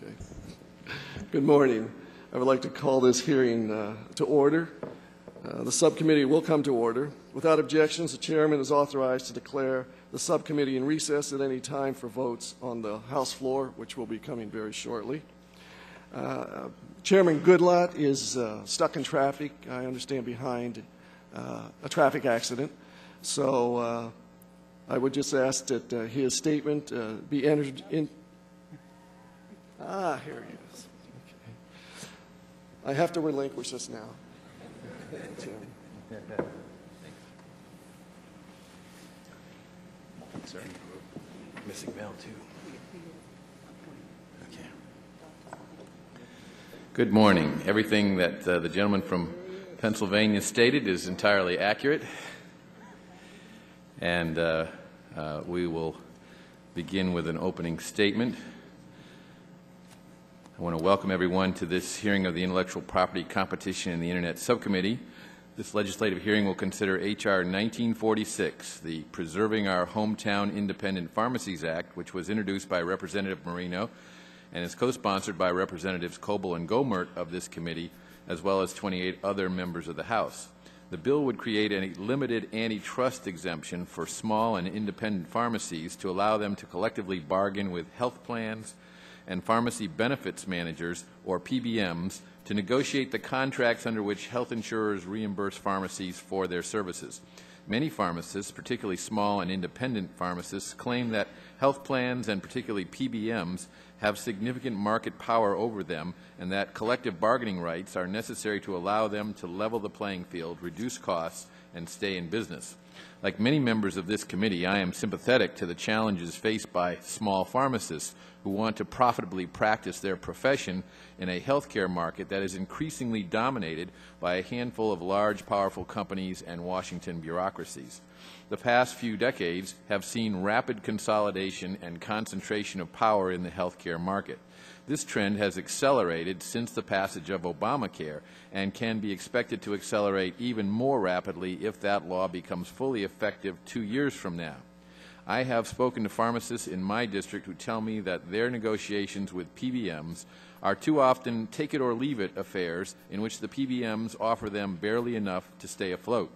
Okay. Good morning. I would like to call this hearing to order. The subcommittee will come to order. Without objections, the chairman is authorized to declare the subcommittee in recess at any time for votes on the House floor, which will be coming very shortly. Chairman Goodlatte is stuck in traffic, I understand, behind a traffic accident. So I would just ask that his statement be entered in. Here he is. Okay. I have to relinquish this now. Sorry. Missing mail, too. Okay. Good morning. Everything that the gentleman from Pennsylvania stated is entirely accurate. And we will begin with an opening statement. I want to welcome everyone to this hearing of the Intellectual Property Competition in the Internet Subcommittee. This legislative hearing will consider H.R. 1946, the Preserving Our Hometown Independent Pharmacies Act, which was introduced by Representative Marino and is co-sponsored by Representatives Coble and Gomert of this committee, as well as 28 other members of the House. The bill would create a limited antitrust exemption for small and independent pharmacies to allow them to collectively bargain with health plans and pharmacy benefits managers, or PBMs, to negotiate the contracts under which health insurers reimburse pharmacies for their services. Many pharmacists, particularly small and independent pharmacists, claim that health plans and particularly PBMs have significant market power over them and that collective bargaining rights are necessary to allow them to level the playing field, reduce costs, and stay in business. Like many members of this committee, I am sympathetic to the challenges faced by small pharmacists who want to profitably practice their profession in a healthcare market that is increasingly dominated by a handful of large, powerful companies and Washington bureaucracies. The past few decades have seen rapid consolidation and concentration of power in the healthcare market. This trend has accelerated since the passage of Obamacare and can be expected to accelerate even more rapidly if that law becomes fully effective 2 years from now. I have spoken to pharmacists in my district who tell me that their negotiations with PBMs are too often take-it-or-leave-it affairs in which the PBMs offer them barely enough to stay afloat.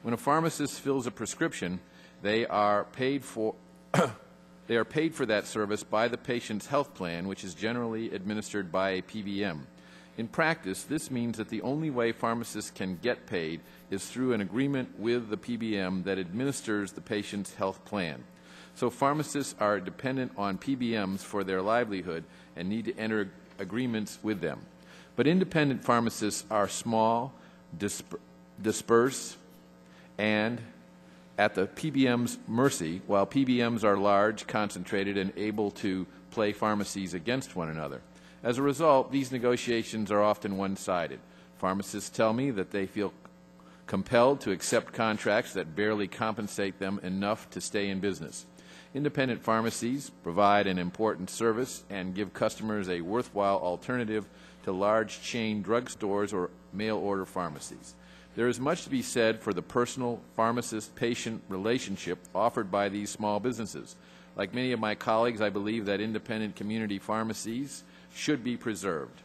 When a pharmacist fills a prescription, they are paid for that service by the patient's health plan, which is generally administered by a PBM. In practice, this means that the only way pharmacists can get paid is through an agreement with the PBM that administers the patient's health plan. So pharmacists are dependent on PBMs for their livelihood and need to enter agreements with them. But independent pharmacists are small, dispersed, and at the PBM's mercy, while PBMs are large, concentrated, and able to play pharmacies against one another. As a result, these negotiations are often one-sided. Pharmacists tell me that they feel compelled to accept contracts that barely compensate them enough to stay in business. Independent pharmacies provide an important service and give customers a worthwhile alternative to large chain drugstores or mail-order pharmacies. There is much to be said for the personal pharmacist-patient relationship offered by these small businesses. Like many of my colleagues, I believe that independent community pharmacies should be preserved.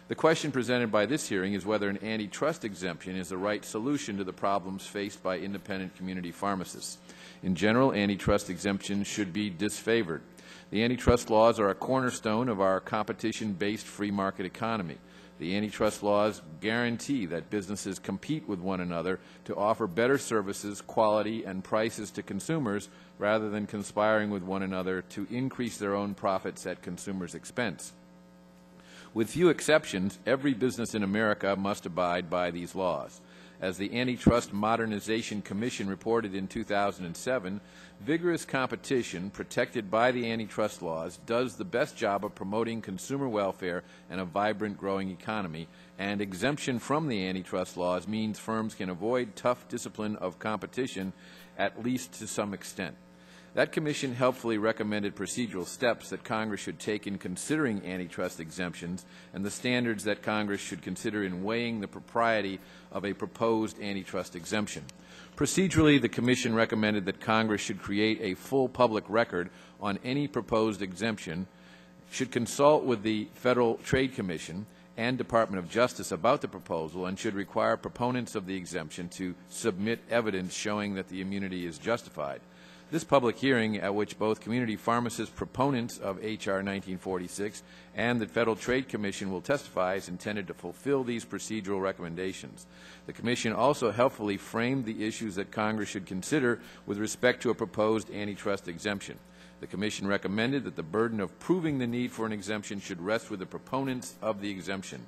The question presented by this hearing is whether an antitrust exemption is the right solution to the problems faced by independent community pharmacists. In general, antitrust exemptions should be disfavored. The antitrust laws are a cornerstone of our competition-based free market economy. The antitrust laws guarantee that businesses compete with one another to offer better services, quality, and prices to consumers rather than conspiring with one another to increase their own profits at consumers' expense. With few exceptions, every business in America must abide by these laws. As the Antitrust Modernization Commission reported in 2007, vigorous competition protected by the antitrust laws does the best job of promoting consumer welfare and a vibrant growing economy, and exemption from the antitrust laws means firms can avoid tough discipline of competition, at least to some extent. That commission helpfully recommended procedural steps that Congress should take in considering antitrust exemptions and the standards that Congress should consider in weighing the propriety of a proposed antitrust exemption. Procedurally, the commission recommended that Congress should create a full public record on any proposed exemption should consult with the Federal Trade Commission and Department of Justice about the proposal and should require proponents of the exemption to submit evidence showing that the immunity is justified. This public hearing, at which both community pharmacist proponents of H.R. 1946 and the Federal Trade Commission will testify, is intended to fulfill these procedural recommendations. The Commission also helpfully framed the issues that Congress should consider with respect to a proposed antitrust exemption. The Commission recommended that the burden of proving the need for an exemption should rest with the proponents of the exemption.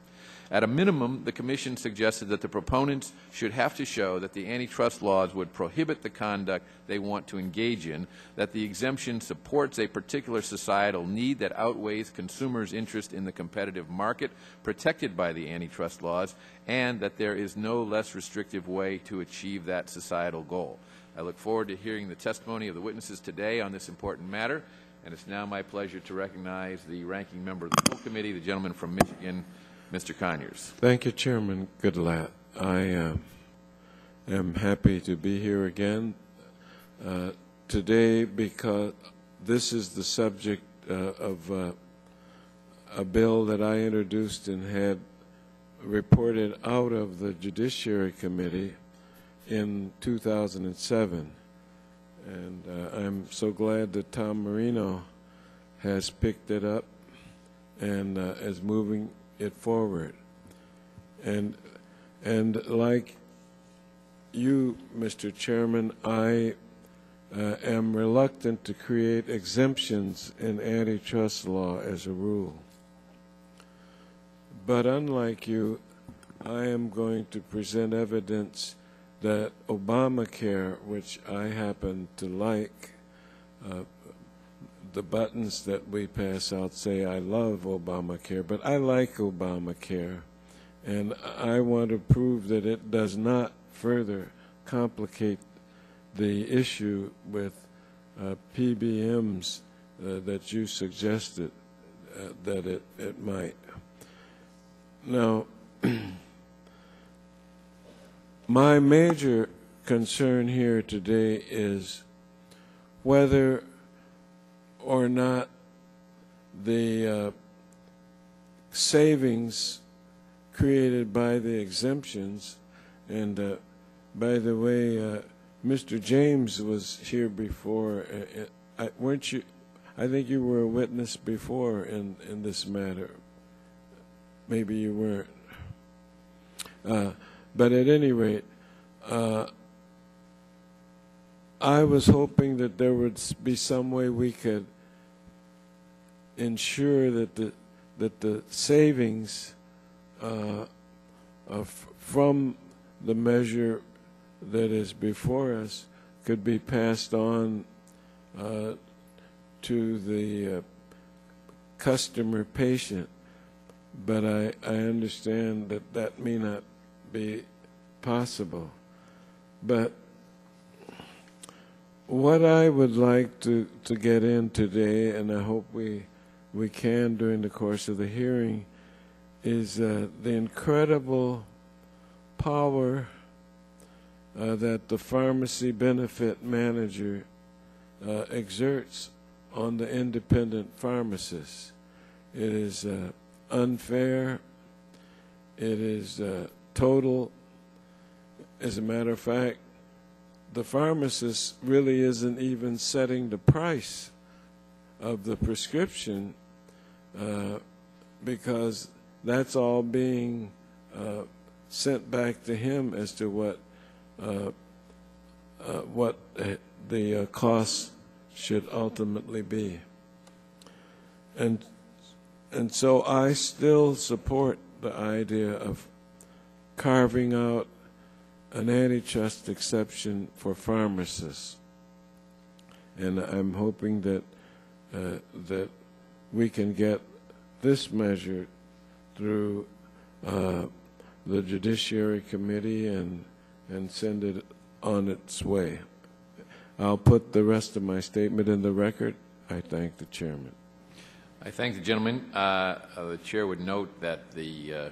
At a minimum, the Commission suggested that the proponents should have to show that the antitrust laws would prohibit the conduct they want to engage in, that the exemption supports a particular societal need that outweighs consumers' interest in the competitive market protected by the antitrust laws, and that there is no less restrictive way to achieve that societal goal. I look forward to hearing the testimony of the witnesses today on this important matter, and it's now my pleasure to recognize the ranking member of the full committee, the gentleman from Michigan, Mr. Conyers. Thank you, Chairman Goodlatte. I am happy to be here again today because this is the subject of a bill that I introduced and had reported out of the Judiciary Committee in 2007. And I'm so glad that Tom Marino has picked it up and is moving it forward. And like you, Mr. Chairman, I am reluctant to create exemptions in antitrust law as a rule. But unlike you, I am going to present evidence that Obamacare, which I happen to like, the buttons that we pass out say I love Obamacare, but I like Obamacare, and I want to prove that it does not further complicate the issue with PBMs that you suggested that it might. Now, my major concern here today is whether or not the savings created by the exemptions, and by the way, Mr. James was here before. Weren't you? I think you were a witness before in this matter. Maybe you weren't. But at any rate, I was hoping that there would be some way we could ensure that the savings from the measure that is before us could be passed on to the customer patient. But I understand that that may not be possible. But what I would like to get in today, and I hope we can during the course of the hearing, is the incredible power that the pharmacy benefit manager exerts on the independent pharmacists. It is unfair. It is total. As a matter of fact, the pharmacist really isn't even setting the price of the prescription because that's all being sent back to him as to what the cost should ultimately be. And so I still support the idea of carving out an antitrust exception for pharmacists, and I'm hoping that that we can get this measure through the Judiciary Committee and send it on its way. I'll put the rest of my statement in the record. I thank the chairman. I thank the gentleman. The chair would note that the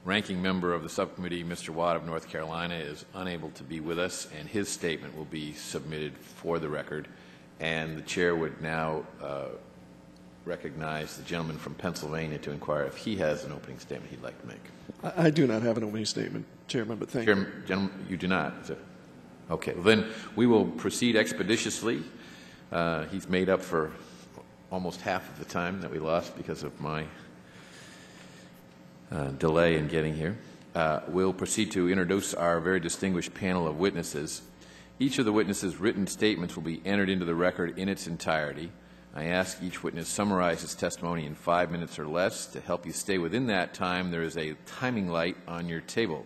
ranking member of the subcommittee, Mr. Watt of North Carolina, is unable to be with us, and his statement will be submitted for the record. And the chair would now recognize the gentleman from Pennsylvania to inquire if he has an opening statement he'd like to make. I do not have an opening statement, Chairman, but thank you. Gentlemen, you do not, is it? Okay, well then we will proceed expeditiously. He's made up for almost half of the time that we lost because of my delay in getting here. We'll proceed to introduce our very distinguished panel of witnesses. Each of the witnesses' written statements will be entered into the record in its entirety. I ask each witness summarize his testimony in 5 minutes or less. To help you stay within that time, there is a timing light on your table.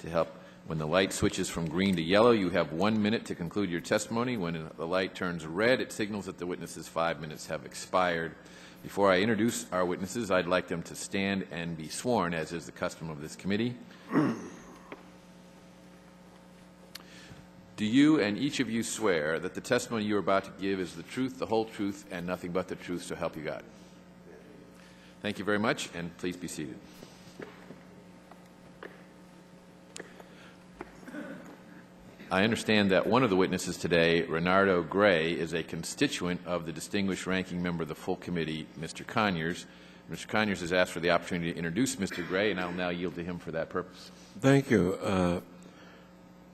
To help, when the light switches from green to yellow, you have 1 minute to conclude your testimony. When the light turns red, it signals that the witness's 5 minutes have expired. Before I introduce our witnesses, I'd like them to stand and be sworn, as is the custom of this committee. Do you and each of you swear that the testimony you are about to give is the truth, the whole truth, and nothing but the truth, so help you God? Thank you very much, and please be seated. I understand that one of the witnesses today, Renardo Gray, is a constituent of the distinguished ranking member of the full committee, Mr. Conyers. Mr. Conyers has asked for the opportunity to introduce Mr. Gray, and I'll now yield to him for that purpose. Thank you.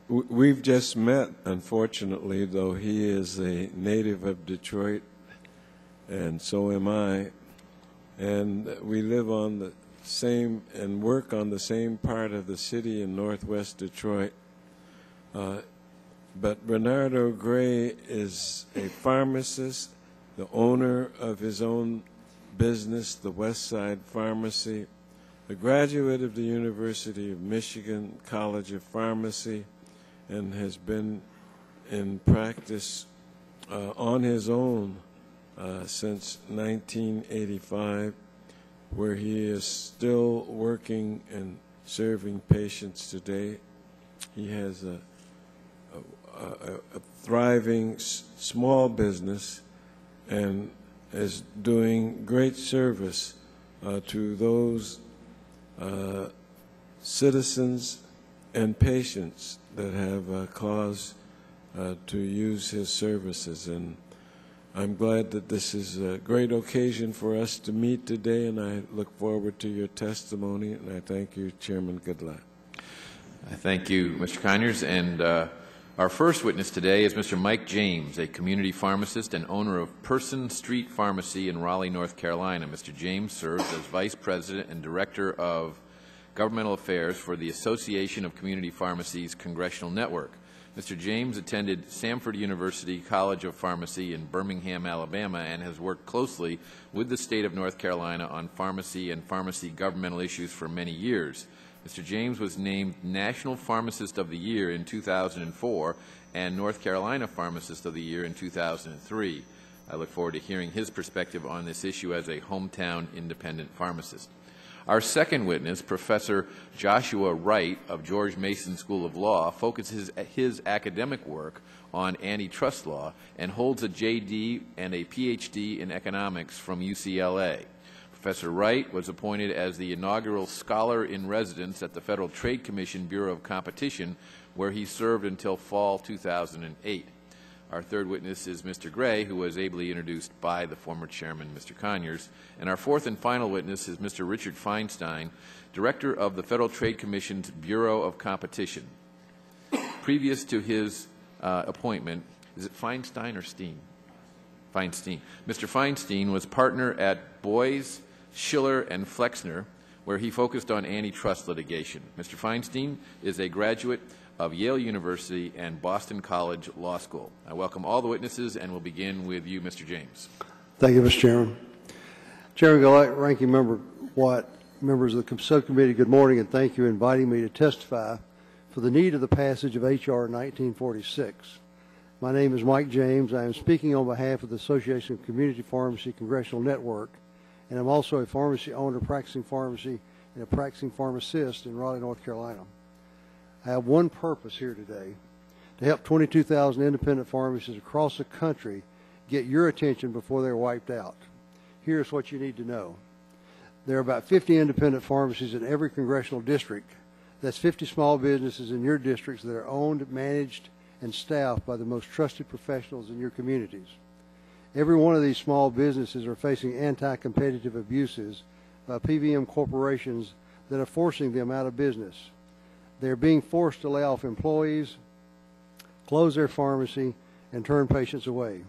We've just met, unfortunately, though he is a native of Detroit, and so am I. And we live on the same and work on the same part of the city in northwest Detroit. But Renardo Gray is a pharmacist, the owner of his own business, the West Side Pharmacy, a graduate of the University of Michigan College of Pharmacy, and has been in practice on his own since 1985, where he is still working and serving patients today. He has a thriving small business and is doing great service to those citizens and patients that have cause to use his services. And I'm glad that this is a great occasion for us to meet today, and I look forward to your testimony, and I thank you, Chairman Goodlatte. I thank you, Mr. Conyers. And our first witness today is Mr. Mike James, a community pharmacist and owner of Person Street Pharmacy in Raleigh, North Carolina. Mr. James serves as Vice President and Director of Governmental Affairs for the Association of Community Pharmacies Congressional Network. Mr. James attended Samford University College of Pharmacy in Birmingham, Alabama, and has worked closely with the state of North Carolina on pharmacy and pharmacy governmental issues for many years. Mr. James was named National Pharmacist of the Year in 2004 and North Carolina Pharmacist of the Year in 2003. I look forward to hearing his perspective on this issue as a hometown independent pharmacist. Our second witness, Professor Joshua Wright of George Mason School of Law, focuses his academic work on antitrust law and holds a JD and a PhD in economics from UCLA. Professor Wright was appointed as the inaugural Scholar in Residence at the Federal Trade Commission Bureau of Competition, where he served until fall 2008. Our third witness is Mr. Gray, who was ably introduced by the former chairman, Mr. Conyers. And our fourth and final witness is Mr. Richard Feinstein, Director of the Federal Trade Commission's Bureau of Competition. Previous to his appointment, is it Feinstein or Steen? Feinstein. Mr. Feinstein was partner at Boyes, Schiller, and Flexner, where he focused on antitrust litigation. Mr. Feinstein is a graduate of Yale University and Boston College Law School. I welcome all the witnesses, and we'll begin with you, Mr. James. Thank you, Mr. Chairman. Chairman Goodlatte, Ranking Member Watt, members of the subcommittee, good morning, and thank you for inviting me to testify for the need of the passage of H.R. 1946. My name is Mike James. I am speaking on behalf of the Association of Community Pharmacy Congressional Network, and I'm also a pharmacy owner, practicing pharmacy, and a practicing pharmacist in Raleigh, North Carolina. I have one purpose here today, to help 22,000 independent pharmacies across the country get your attention before they're wiped out. Here's what you need to know. There are about 50 independent pharmacies in every congressional district. That's 50 small businesses in your districts that are owned, managed, and staffed by the most trusted professionals in your communities. Every one of these small businesses are facing anti-competitive abuses by PBM corporations that are forcing them out of business. They are being forced to lay off employees, close their pharmacy, and turn patients away.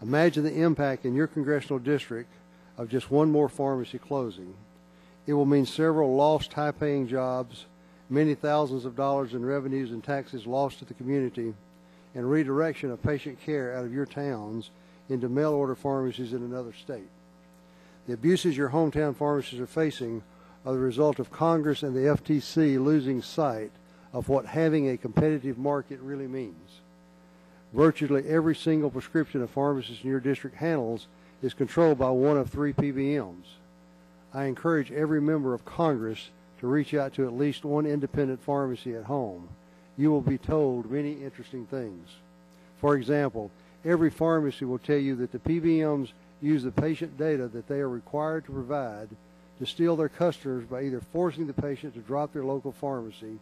Imagine the impact in your congressional district of just one more pharmacy closing. It will mean several lost high-paying jobs, many thousands of dollars in revenues and taxes lost to the community, and redirection of patient care out of your towns into mail-order pharmacies in another state. The abuses your hometown pharmacies are facing are the result of Congress and the FTC losing sight of what having a competitive market really means. Virtually every single prescription a pharmacist in your district handles is controlled by one of 3 PBMs. I encourage every member of Congress to reach out to at least one independent pharmacy at home. You will be told many interesting things. For example, every pharmacy will tell you that the PBMs use the patient data that they are required to provide to steal their customers by either forcing the patient to drop their local pharmacy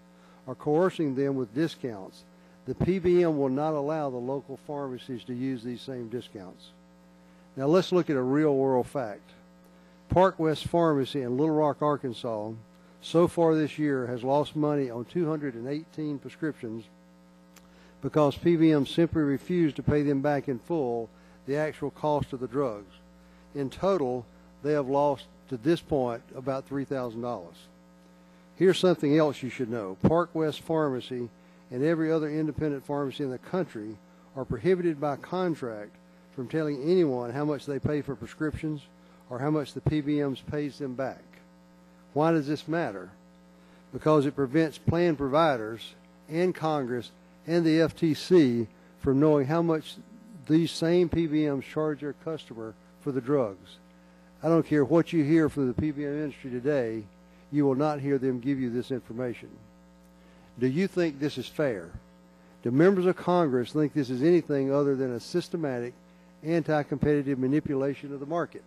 or coercing them with discounts. The PBM will not allow the local pharmacies to use these same discounts. Now let's look at a real-world fact. Park West Pharmacy in Little Rock, Arkansas, so far this year has lost money on 218 prescriptions because PBM simply refused to pay them back in full the actual cost of the drugs. In total, they have lost, to this point, about $3,000. Here's something else you should know. Park West Pharmacy and every other independent pharmacy in the country are prohibited by contract from telling anyone how much they pay for prescriptions or how much the PBMs pays them back. Why does this matter? Because it prevents plan providers and Congress and the FTC from knowing how much these same PBMs charge their customer for the drugs. I don't care what you hear from the PBM industry today, you will not hear them give you this information. Do you think this is fair? Do members of Congress think this is anything other than a systematic, anti-competitive manipulation of the market?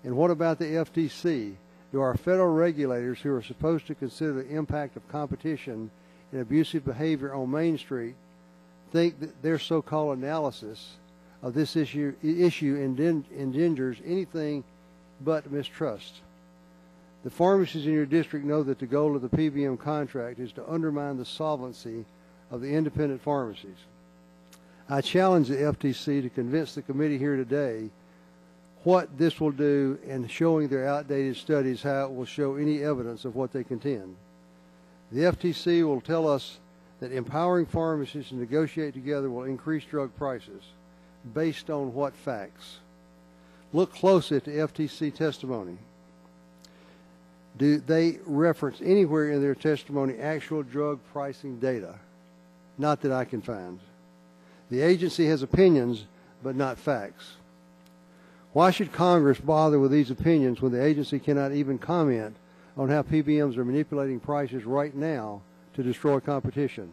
And what about the FTC? Do our federal regulators, who are supposed to consider the impact of competition and abusive behavior on Main Street, think that their so-called analysis of this issue engenders anything but mistrust? The pharmacies in your district know that the goal of the PBM contract is to undermine the solvency of the independent pharmacies. I challenge the FTC to convince the committee here today what this will do, and showing their outdated studies how it will show any evidence of what they contend. The FTC will tell us that empowering pharmacists to negotiate together will increase drug prices. Based on what facts? Look closely at the FTC testimony. Do they reference anywhere in their testimony actual drug pricing data? Not that I can find. The agency has opinions, but not facts. Why should Congress bother with these opinions when the agency cannot even comment on how PBMs are manipulating prices right now to destroy competition?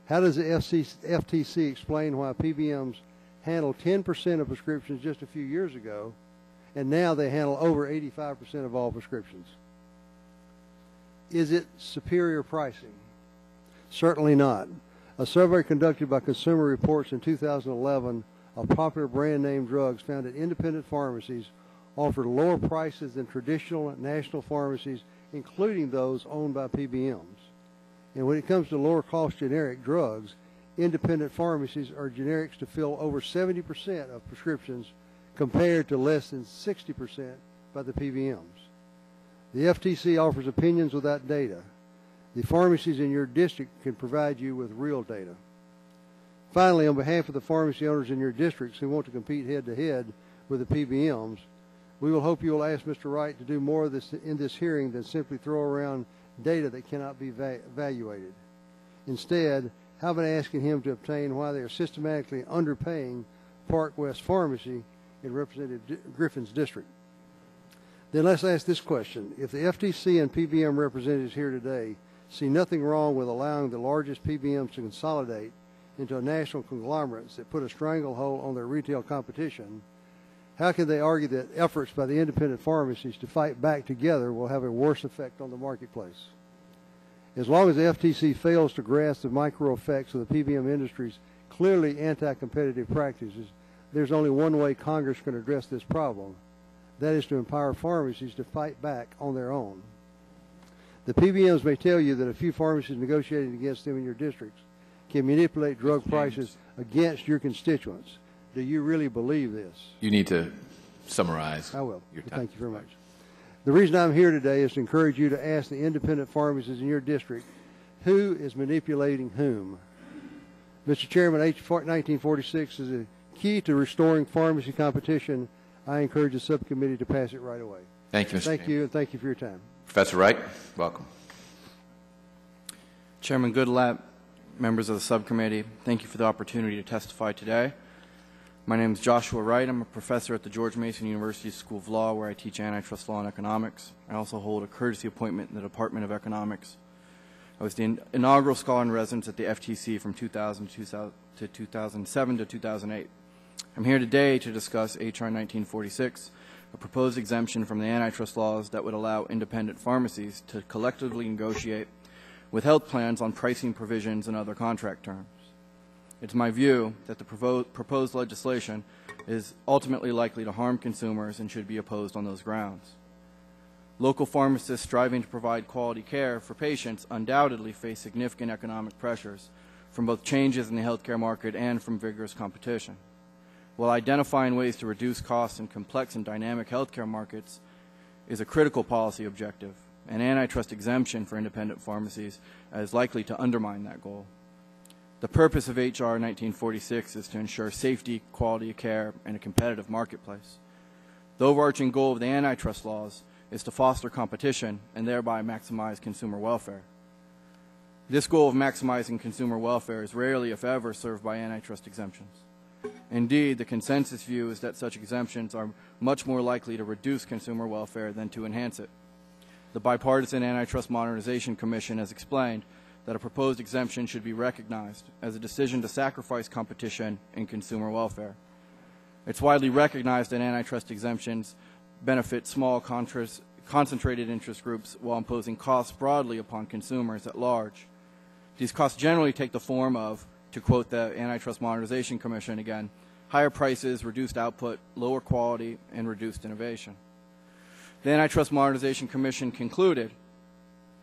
How does the FTC explain why PBMs handled 10% of prescriptions just a few years ago, and now they handle over 85% of all prescriptions? Is it superior pricing? Certainly not. A survey conducted by Consumer Reports in 2011 of popular brand name drugs found that independent pharmacies offered lower prices than traditional national pharmacies, including those owned by PBMs. And when it comes to lower cost generic drugs, independent pharmacies are generics to fill over 70% of prescriptions compared to less than 60% by the PBMs. The FTC offers opinions without data. The pharmacies in your district can provide you with real data. Finally, on behalf of the pharmacy owners in your districts who want to compete head-to-head with the PBMs, we will hope you will ask Mr. Wright to do more of this in this hearing than simply throw around data that cannot be evaluated. Instead, how about asking him to obtain why they are systematically underpaying Park West Pharmacy in Representative Griffin's district? Then let's ask this question. If the FTC and PBM representatives here today see nothing wrong with allowing the largest PBMs to consolidate into a national conglomerates that put a stranglehold on their retail competition, how can they argue that efforts by the independent pharmacies to fight back together will have a worse effect on the marketplace? As long as the FTC fails to grasp the micro effects of the PBM industry's clearly anti-competitive practices, there's only one way Congress can address this problem. That is to empower pharmacies to fight back on their own. The PBMs may tell you that a few pharmacies negotiating against them in your districts can manipulate drug prices against your constituents. Do you really believe this? You need to summarize. I will. Your time. Thank you very much. The reason I'm here today is to encourage you to ask the independent pharmacies in your district who is manipulating whom. Mr. Chairman, H.R. 1946 is a key to restoring pharmacy competition. I encourage the subcommittee to pass it right away. Thank you, Mr. Thank you, and thank you for your time. Professor Wright, welcome. Chairman Goodlatte, members of the subcommittee, thank you for the opportunity to testify today. My name is Joshua Wright. I'm a professor at the George Mason University School of Law, where I teach antitrust law and economics. I also hold a courtesy appointment in the Department of Economics. I was the inaugural scholar in residence at the FTC from 2000 to 2007 to 2008. I'm here today to discuss H.R. 1946, a proposed exemption from the antitrust laws that would allow independent pharmacies to collectively negotiate with health plans on pricing provisions and other contract terms. It's my view that the proposed legislation is ultimately likely to harm consumers and should be opposed on those grounds. Local pharmacists striving to provide quality care for patients undoubtedly face significant economic pressures from both changes in the healthcare market and from vigorous competition. While identifying ways to reduce costs in complex and dynamic healthcare markets is a critical policy objective, an antitrust exemption for independent pharmacies is likely to undermine that goal. The purpose of H.R. 1946 is to ensure safety, quality of care, and a competitive marketplace. The overarching goal of the antitrust laws is to foster competition and thereby maximize consumer welfare. This goal of maximizing consumer welfare is rarely, if ever, served by antitrust exemptions. Indeed, the consensus view is that such exemptions are much more likely to reduce consumer welfare than to enhance it. The Bipartisan Antitrust Modernization Commission has explained that a proposed exemption should be recognized as a decision to sacrifice competition and consumer welfare. It's widely recognized that antitrust exemptions benefit small concentrated interest groups while imposing costs broadly upon consumers at large. These costs generally take the form of, to quote the Antitrust Modernization Commission again, higher prices, reduced output, lower quality, and reduced innovation. The Antitrust Modernization Commission concluded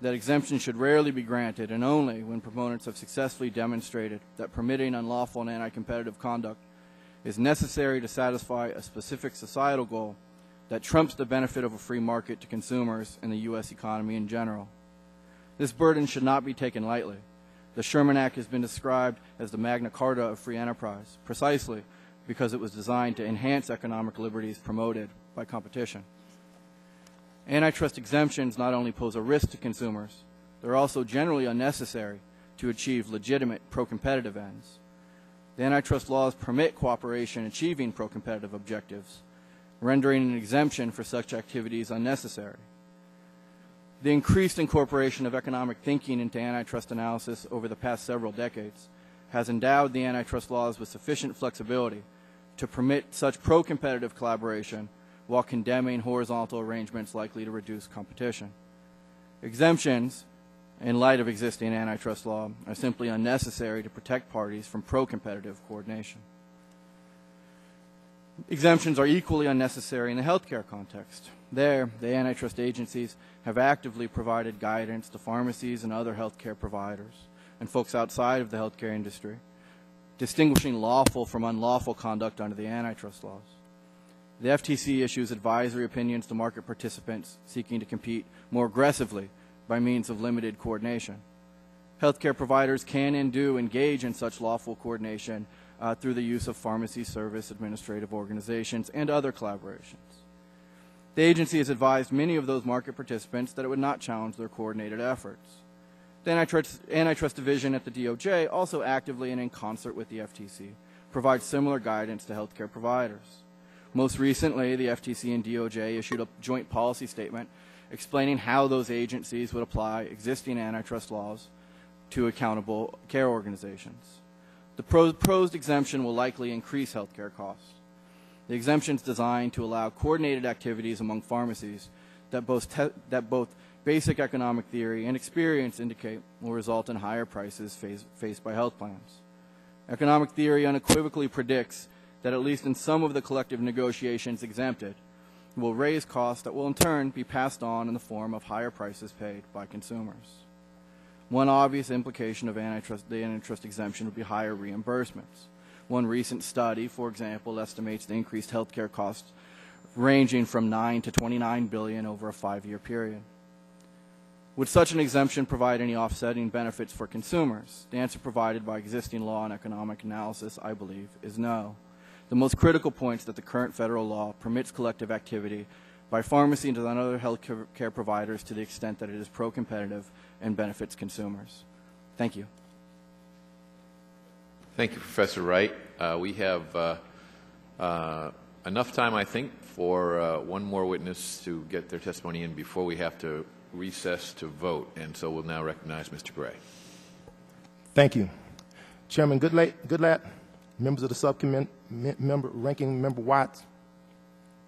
that exemptions should rarely be granted and only when proponents have successfully demonstrated that permitting unlawful and anti-competitive conduct is necessary to satisfy a specific societal goal that trumps the benefit of a free market to consumers and the U.S. economy in general. This burden should not be taken lightly. The Sherman Act has been described as the Magna Carta of free enterprise, precisely because it was designed to enhance economic liberties promoted by competition. Antitrust exemptions not only pose a risk to consumers, they're also generally unnecessary to achieve legitimate pro-competitive ends. The antitrust laws permit cooperation achieving pro-competitive objectives, rendering an exemption for such activities unnecessary. The increased incorporation of economic thinking into antitrust analysis over the past several decades has endowed the antitrust laws with sufficient flexibility to permit such pro-competitive collaboration while condemning horizontal arrangements likely to reduce competition. Exemptions, in light of existing antitrust law, are simply unnecessary to protect parties from pro-competitive coordination. Exemptions are equally unnecessary in the healthcare context. There, the antitrust agencies have actively provided guidance to pharmacies and other healthcare providers and folks outside of the healthcare industry, distinguishing lawful from unlawful conduct under the antitrust laws. The FTC issues advisory opinions to market participants seeking to compete more aggressively by means of limited coordination. Healthcare providers can and do engage in such lawful coordination through the use of pharmacy service administrative organizations and other collaborations. The agency has advised many of those market participants that it would not challenge their coordinated efforts. The Antitrust Division at the DOJ also actively and in concert with the FTC provides similar guidance to healthcare providers. Most recently, the FTC and DOJ issued a joint policy statement explaining how those agencies would apply existing antitrust laws to accountable care organizations. The proposed exemption will likely increase healthcare costs. The exemption is designed to allow coordinated activities among pharmacies that both basic economic theory and experience indicate will result in higher prices faced by health plans. Economic theory unequivocally predicts that at least in some of the collective negotiations exempted, will raise costs that will in turn be passed on in the form of higher prices paid by consumers. One obvious implication of the antitrust exemption would be higher reimbursements. One recent study, for example, estimates the increased health care costs ranging from $9 to $29 billion over a 5-year period. Would such an exemption provide any offsetting benefits for consumers? The answer provided by existing law and economic analysis, I believe, is no. The most critical points that the current federal law permits collective activity by pharmacies and other health care providers to the extent that it is pro-competitive and benefits consumers. Thank you. Thank you, Professor Wright. We have enough time, I think, for one more witness to get their testimony in before we have to recess to vote. And so we'll now recognize Mr. Gray. Thank you. Chairman Goodlatte, members of the subcommittee, Ranking Member Watts,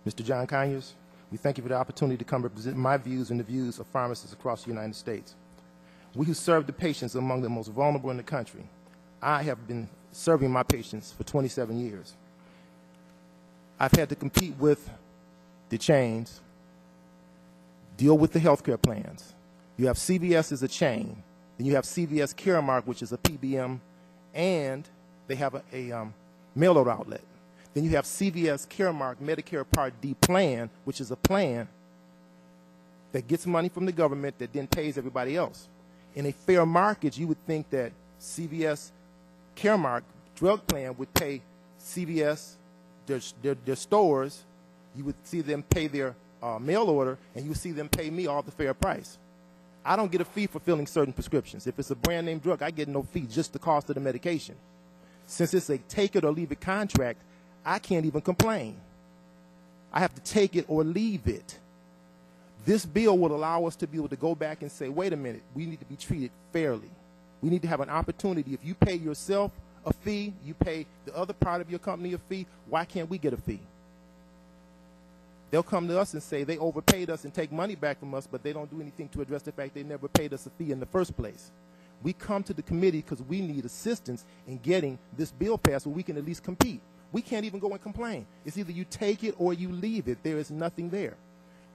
Mr. John Conyers, we thank you for the opportunity to come represent my views and the views of pharmacists across the United States. We who serve the patients are among the most vulnerable in the country. I have been serving my patients for 27 years. I've had to compete with the chains, deal with the health care plans. You have CVS as a chain, then you have CVS Caremark, which is a PBM, and they have a mail-order outlet. Then you have CVS Caremark Medicare Part D plan, which is a plan that gets money from the government that then pays everybody else. In a fair market, you would think that CVS Caremark drug plan would pay CVS, their stores, you would see them pay their mail order, and you would see them pay me all the fair price. I don't get a fee for filling certain prescriptions. If it's a brand name drug, I get no fee, just the cost of the medication. Since it's a take it or leave it contract, I can't even complain. I have to take it or leave it. This bill would allow us to be able to go back and say, wait a minute, we need to be treated fairly. We need to have an opportunity. If you pay yourself a fee, you pay the other part of your company a fee, why can't we get a fee? They'll come to us and say they overpaid us and take money back from us, but they don't do anything to address the fact they never paid us a fee in the first place. We come to the committee because we need assistance in getting this bill passed so we can at least compete. We can't even go and complain. It's either you take it or you leave it. There is nothing there.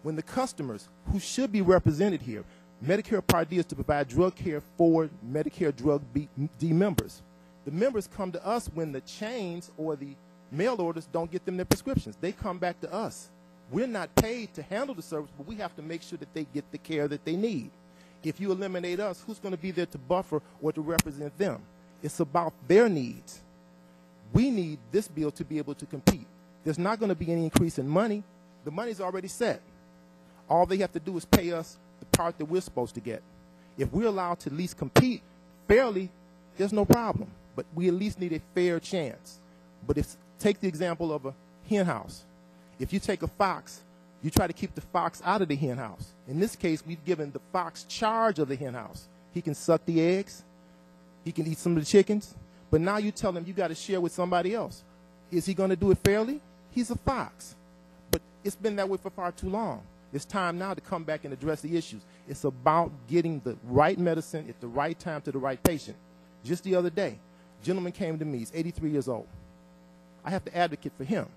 When the customers, who should be represented here, Medicare Part D is to provide drug care for Medicare Drug D members. The members come to us when the chains or the mail orders don't get them their prescriptions. They come back to us. We're not paid to handle the service, but we have to make sure that they get the care that they need. If you eliminate us, who's going to be there to buffer or to represent them? It's about their needs. We need this bill to be able to compete. There's not going to be any increase in money. The money's already set. All they have to do is pay us the part that we're supposed to get. If we're allowed to at least compete fairly, there's no problem. But we at least need a fair chance. But take the example of a hen house. If you take a fox, you try to keep the fox out of the hen house. In this case, we've given the fox charge of the hen house. He can suck the eggs. He can eat some of the chickens. But now you tell him you got to share with somebody else. Is he going to do it fairly? He's a fox. But it's been that way for far too long. It's time now to come back and address the issues. It's about getting the right medicine at the right time to the right patient. Just the other day, a gentleman came to me. He's 83 years old. I have to advocate for him.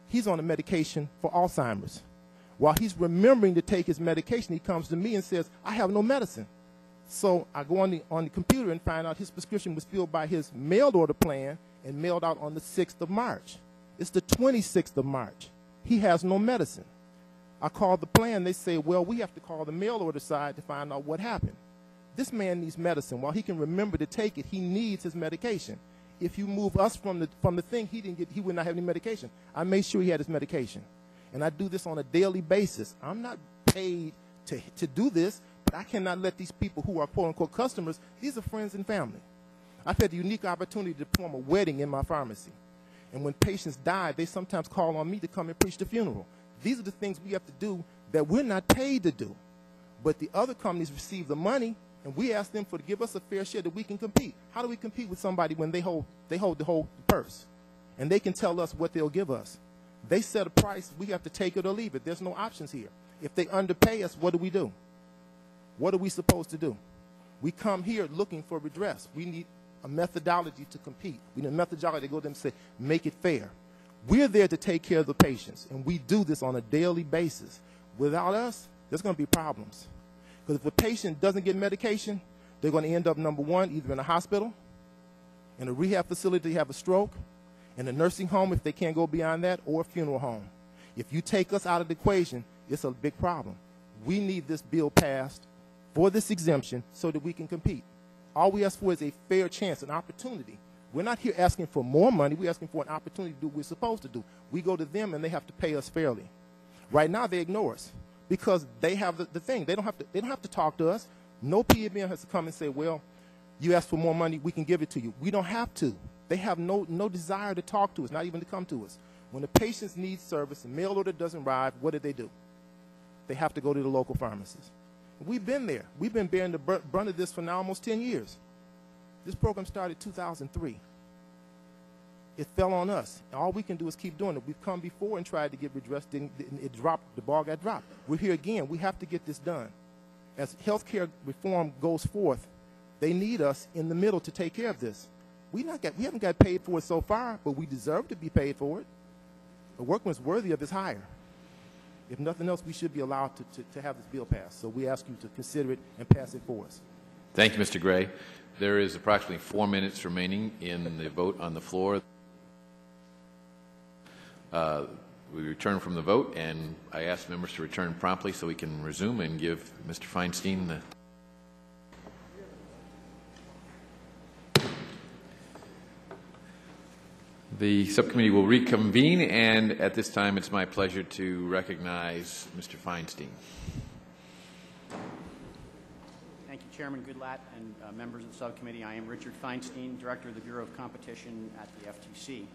He's on a medication for Alzheimer's. While he's remembering to take his medication, he comes to me and says, I have no medicine. So I go on the computer and find out his prescription was filled by his mail order plan and mailed out on the 6th of March. It's the 26th of March. He has no medicine. I call the plan. They say, well, we have to call the mail order side to find out what happened. This man needs medicine. While he can remember to take it, he needs his medication. If you move us from the thing, he would not have any medication. I made sure he had his medication. And I do this on a daily basis. I'm not paid to do this, but I cannot let these people who are quote-unquote customers, these are friends and family. I've had the unique opportunity to perform a wedding in my pharmacy. And when patients die, they sometimes call on me to come and preach the funeral. These are the things we have to do that we're not paid to do. But the other companies receive the money, and we ask them to give us a fair share that we can compete. How do we compete with somebody when they hold the whole purse? And they can tell us what they'll give us. They set a price. We have to take it or leave it. There's no options here. If they underpay us, what do? What are we supposed to do? We come here looking for redress. We need a methodology to compete. We need a methodology to go to them and say, make it fair. We're there to take care of the patients, and we do this on a daily basis. Without us, there's going to be problems. Because if a patient doesn't get medication, they're going to end up, number one, either in a hospital, in a rehab facility to have a stroke, in a nursing home if they can't go beyond that, or a funeral home. If you take us out of the equation, it's a big problem. We need this bill passed for this exemption so that we can compete. All we ask for is a fair chance, an opportunity. We're not here asking for more money. We're asking for an opportunity to do what we're supposed to do. We go to them, and they have to pay us fairly. Right now, they ignore us because they have the thing. They don't have to talk to us. No PBM has to come and say, well, you asked for more money, we can give it to you. We don't have to. They have no desire to talk to us, not even to come to us. When the patients need service, the mail order doesn't arrive, what do? They have to go to the local pharmacies. We've been there. We've been bearing the brunt of this for now almost 10 years. This program started in 2003. It fell on us. And all we can do is keep doing it. We've come before and tried to get redressed. It dropped. The ball got dropped. We're here again. We have to get this done. As health care reform goes forth, they need us in the middle to take care of this. We haven't got paid for it so far, but we deserve to be paid for it. A workman's worthy of his hire. If nothing else, we should be allowed to have this bill passed. So we ask you to consider it and pass it for us. Thank you, Mr. Gray. There is approximately 4 minutes remaining in the vote on the floor. We return from the vote, and I ask members to return promptly so we can resume and give Mr. Feinstein the... The subcommittee will reconvene, and at this time it's my pleasure to recognize Mr. Feinstein. Thank you, Chairman Goodlatte and members of the subcommittee. I am Richard Feinstein, Director of the Bureau of Competition at the FTC.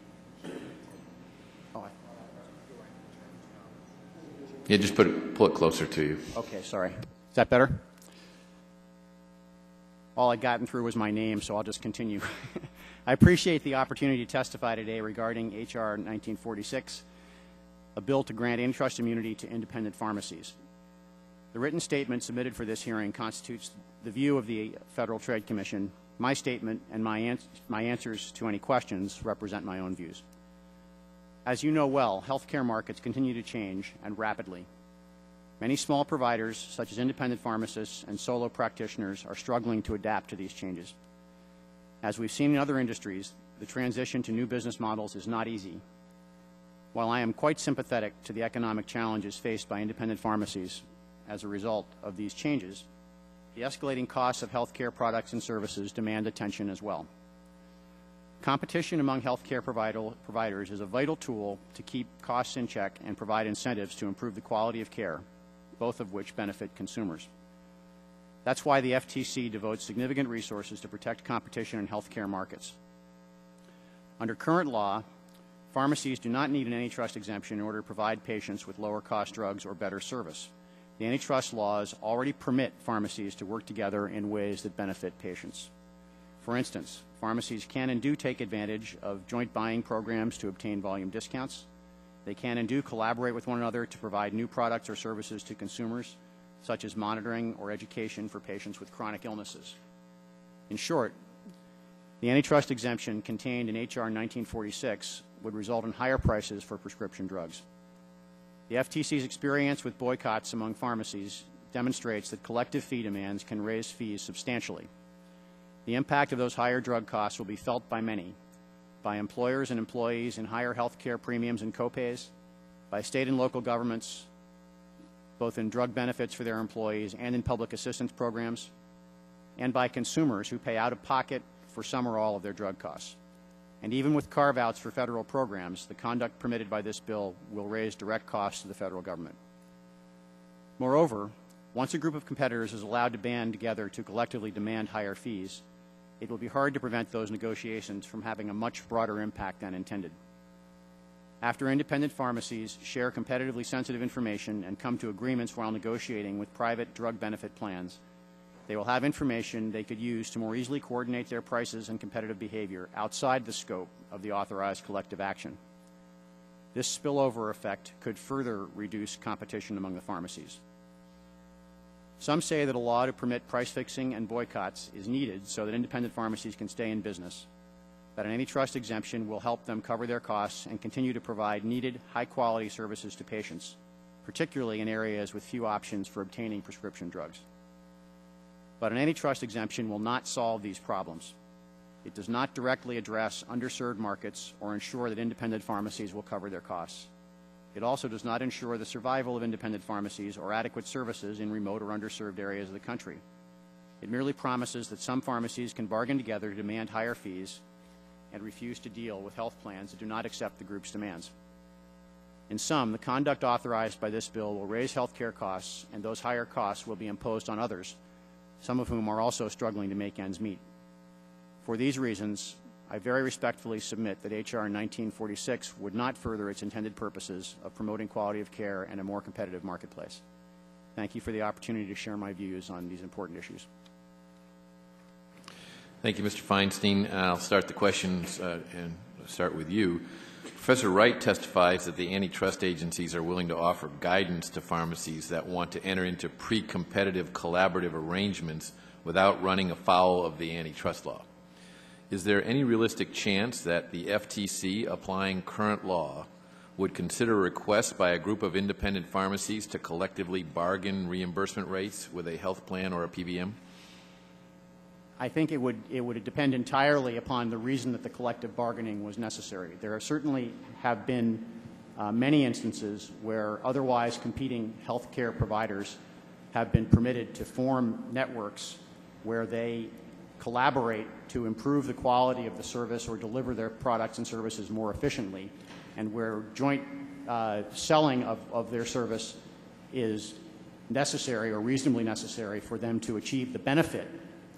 Yeah, just pull it closer to you. Okay, sorry. Is that better? All I'd gotten through was my name, so I'll just continue. I appreciate the opportunity to testify today regarding H.R. 1946, a bill to grant antitrust immunity to independent pharmacies. The written statement submitted for this hearing constitutes the view of the Federal Trade Commission. My statement and my answers to any questions represent my own views. As you know well, healthcare markets continue to change, and rapidly. Many small providers, such as independent pharmacists and solo practitioners, are struggling to adapt to these changes. As we've seen in other industries, the transition to new business models is not easy. While I am quite sympathetic to the economic challenges faced by independent pharmacies as a result of these changes, the escalating costs of healthcare products and services demand attention as well. Competition among healthcare providers is a vital tool to keep costs in check and provide incentives to improve the quality of care, both of which benefit consumers. That's why the FTC devotes significant resources to protect competition in healthcare markets. Under current law, pharmacies do not need an antitrust exemption in order to provide patients with lower-cost drugs or better service. The antitrust laws already permit pharmacies to work together in ways that benefit patients. For instance, pharmacies can and do take advantage of joint buying programs to obtain volume discounts. They can and do collaborate with one another to provide new products or services to consumers, such as monitoring or education for patients with chronic illnesses. In short, the antitrust exemption contained in H.R. 1946 would result in higher prices for prescription drugs. The FTC's experience with boycotts among pharmacies demonstrates that collective fee demands can raise fees substantially. The impact of those higher drug costs will be felt by many, by employers and employees in higher health care premiums and copays, by state and local governments, both in drug benefits for their employees and in public assistance programs, and by consumers who pay out of pocket for some or all of their drug costs. And even with carve-outs for federal programs, the conduct permitted by this bill will raise direct costs to the federal government. Moreover, once a group of competitors is allowed to band together to collectively demand higher fees, it will be hard to prevent those negotiations from having a much broader impact than intended. After independent pharmacies share competitively sensitive information and come to agreements while negotiating with private drug benefit plans, they will have information they could use to more easily coordinate their prices and competitive behavior outside the scope of the authorized collective action. This spillover effect could further reduce competition among the pharmacies. Some say that a law to permit price fixing and boycotts is needed so that independent pharmacies can stay in business. that an antitrust exemption will help them cover their costs and continue to provide needed high-quality services to patients, particularly in areas with few options for obtaining prescription drugs. But an antitrust exemption will not solve these problems. It does not directly address underserved markets or ensure that independent pharmacies will cover their costs. It also does not ensure the survival of independent pharmacies or adequate services in remote or underserved areas of the country. It merely promises that some pharmacies can bargain together to demand higher fees and refuse to deal with health plans that do not accept the group's demands. In sum, the conduct authorized by this bill will raise health care costs, and those higher costs will be imposed on others, some of whom are also struggling to make ends meet. For these reasons, I very respectfully submit that H.R. 1946 would not further its intended purposes of promoting quality of care and a more competitive marketplace. Thank you for the opportunity to share my views on these important issues. Thank you, Mr. Feinstein. I'll start the questions and start with you. Professor Wright testifies that the antitrust agencies are willing to offer guidance to pharmacies that want to enter into pre-competitive collaborative arrangements without running afoul of the antitrust law. Is there any realistic chance that the FTC, applying current law, would consider a request by a group of independent pharmacies to collectively bargain reimbursement rates with a health plan or a PBM? I think it would depend entirely upon the reason that the collective bargaining was necessary. There certainly have been many instances where otherwise competing health care providers have been permitted to form networks where they collaborate to improve the quality of the service or deliver their products and services more efficiently, and where joint selling of their service is necessary or reasonably necessary for them to achieve the benefit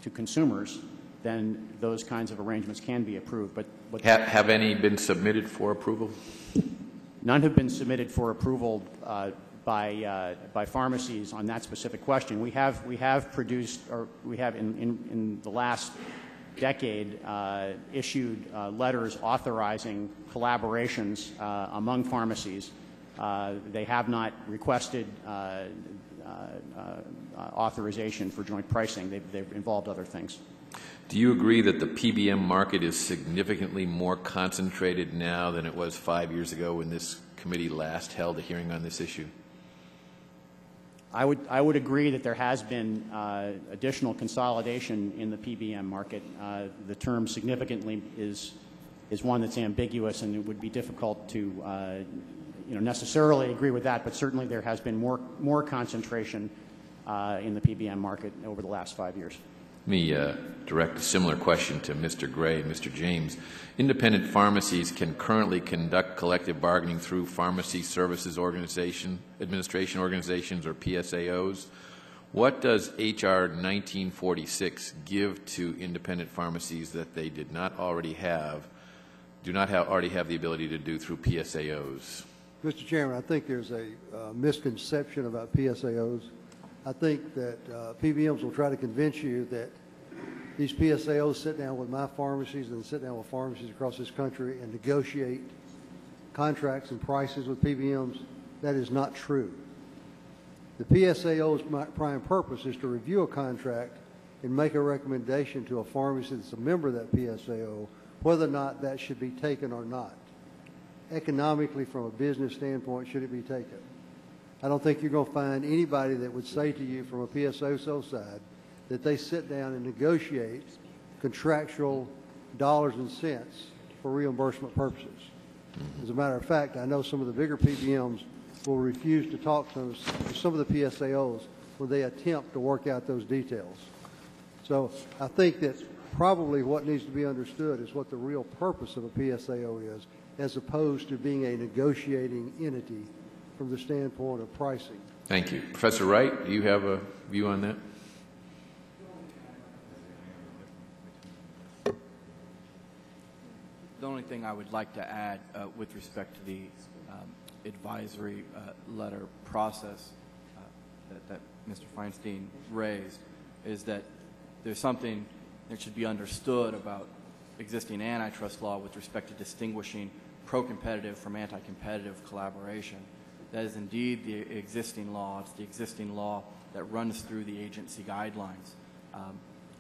to consumers, then those kinds of arrangements can be approved. But have any been submitted for approval? None have been submitted for approval by pharmacies on that specific question. We have produced, or we have in the last decade issued letters authorizing collaborations among pharmacies. They have not requested authorization for joint pricing. They've involved other things. Do you agree that the PBM market is significantly more concentrated now than it was 5 years ago when this committee last held a hearing on this issue? I would agree that there has been additional consolidation in the PBM market. The term significantly is one that's ambiguous, and it would be difficult to necessarily agree with that, but certainly there has been more concentration in the PBM market over the last 5 years. Let me direct a similar question to Mr. Gray and Mr. James. Independent pharmacies can currently conduct collective bargaining through pharmacy services administration organizations, or PSAOs. What does H.R. 1946 give to independent pharmacies that they do not already have the ability to do through PSAOs? Mr. Chairman, I think there's a misconception about PSAOs. I think that PBMs will try to convince you that these PSAOs sit down with my pharmacies and sit down with pharmacies across this country and negotiate contracts and prices with PBMs. That is not true. The PSAO's prime purpose is to review a contract and make a recommendation to a pharmacy that's a member of that PSAO whether or not that should be taken or not. Economically, from a business standpoint, should it be taken? I don't think you're going to find anybody that would say to you from a PSAO side that they sit down and negotiate contractual dollars and cents for reimbursement purposes. As a matter of fact, I know some of the bigger PBMs will refuse to talk to some of the PSAOs when they attempt to work out those details. So I think that probably what needs to be understood is what the real purpose of a PSAO is, as opposed to being a negotiating entity from the standpoint of pricing. Thank you. Professor Wright, do you have a view on that? The only thing I would like to add with respect to the advisory letter process that Mr. Feinstein raised is that there's something that should be understood about existing antitrust law with respect to distinguishing pro-competitive from anti-competitive collaboration. That is indeed the existing law. It's the existing law that runs through the agency guidelines.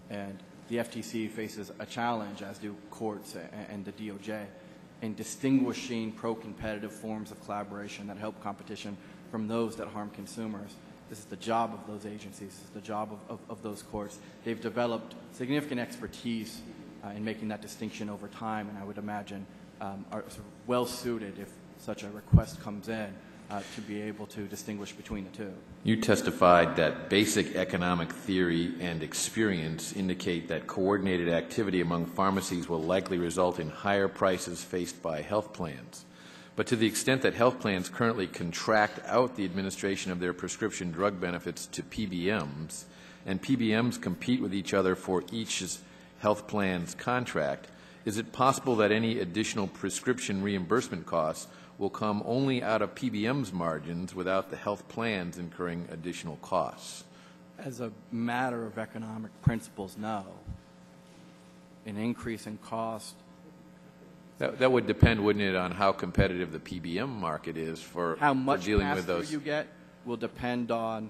And the FTC faces a challenge, as do courts and the DOJ, in distinguishing pro-competitive forms of collaboration that help competition from those that harm consumers. This is the job of those agencies. This is the job of those courts. They've developed significant expertise in making that distinction over time, and I would imagine are sort of well suited, if such a request comes in, to be able to distinguish between the two. You testified that basic economic theory and experience indicate that coordinated activity among pharmacies will likely result in higher prices faced by health plans. But to the extent that health plans currently contract out the administration of their prescription drug benefits to PBMs, and PBMs compete with each other for each health plan's contract, is it possible that any additional prescription reimbursement costs will come only out of PBM's margins without the health plans incurring additional costs? As a matter of economic principles, no. An increase in cost. That would depend, wouldn't it, on how competitive the PBM market is for How much dealing with pass-through those. you get will depend on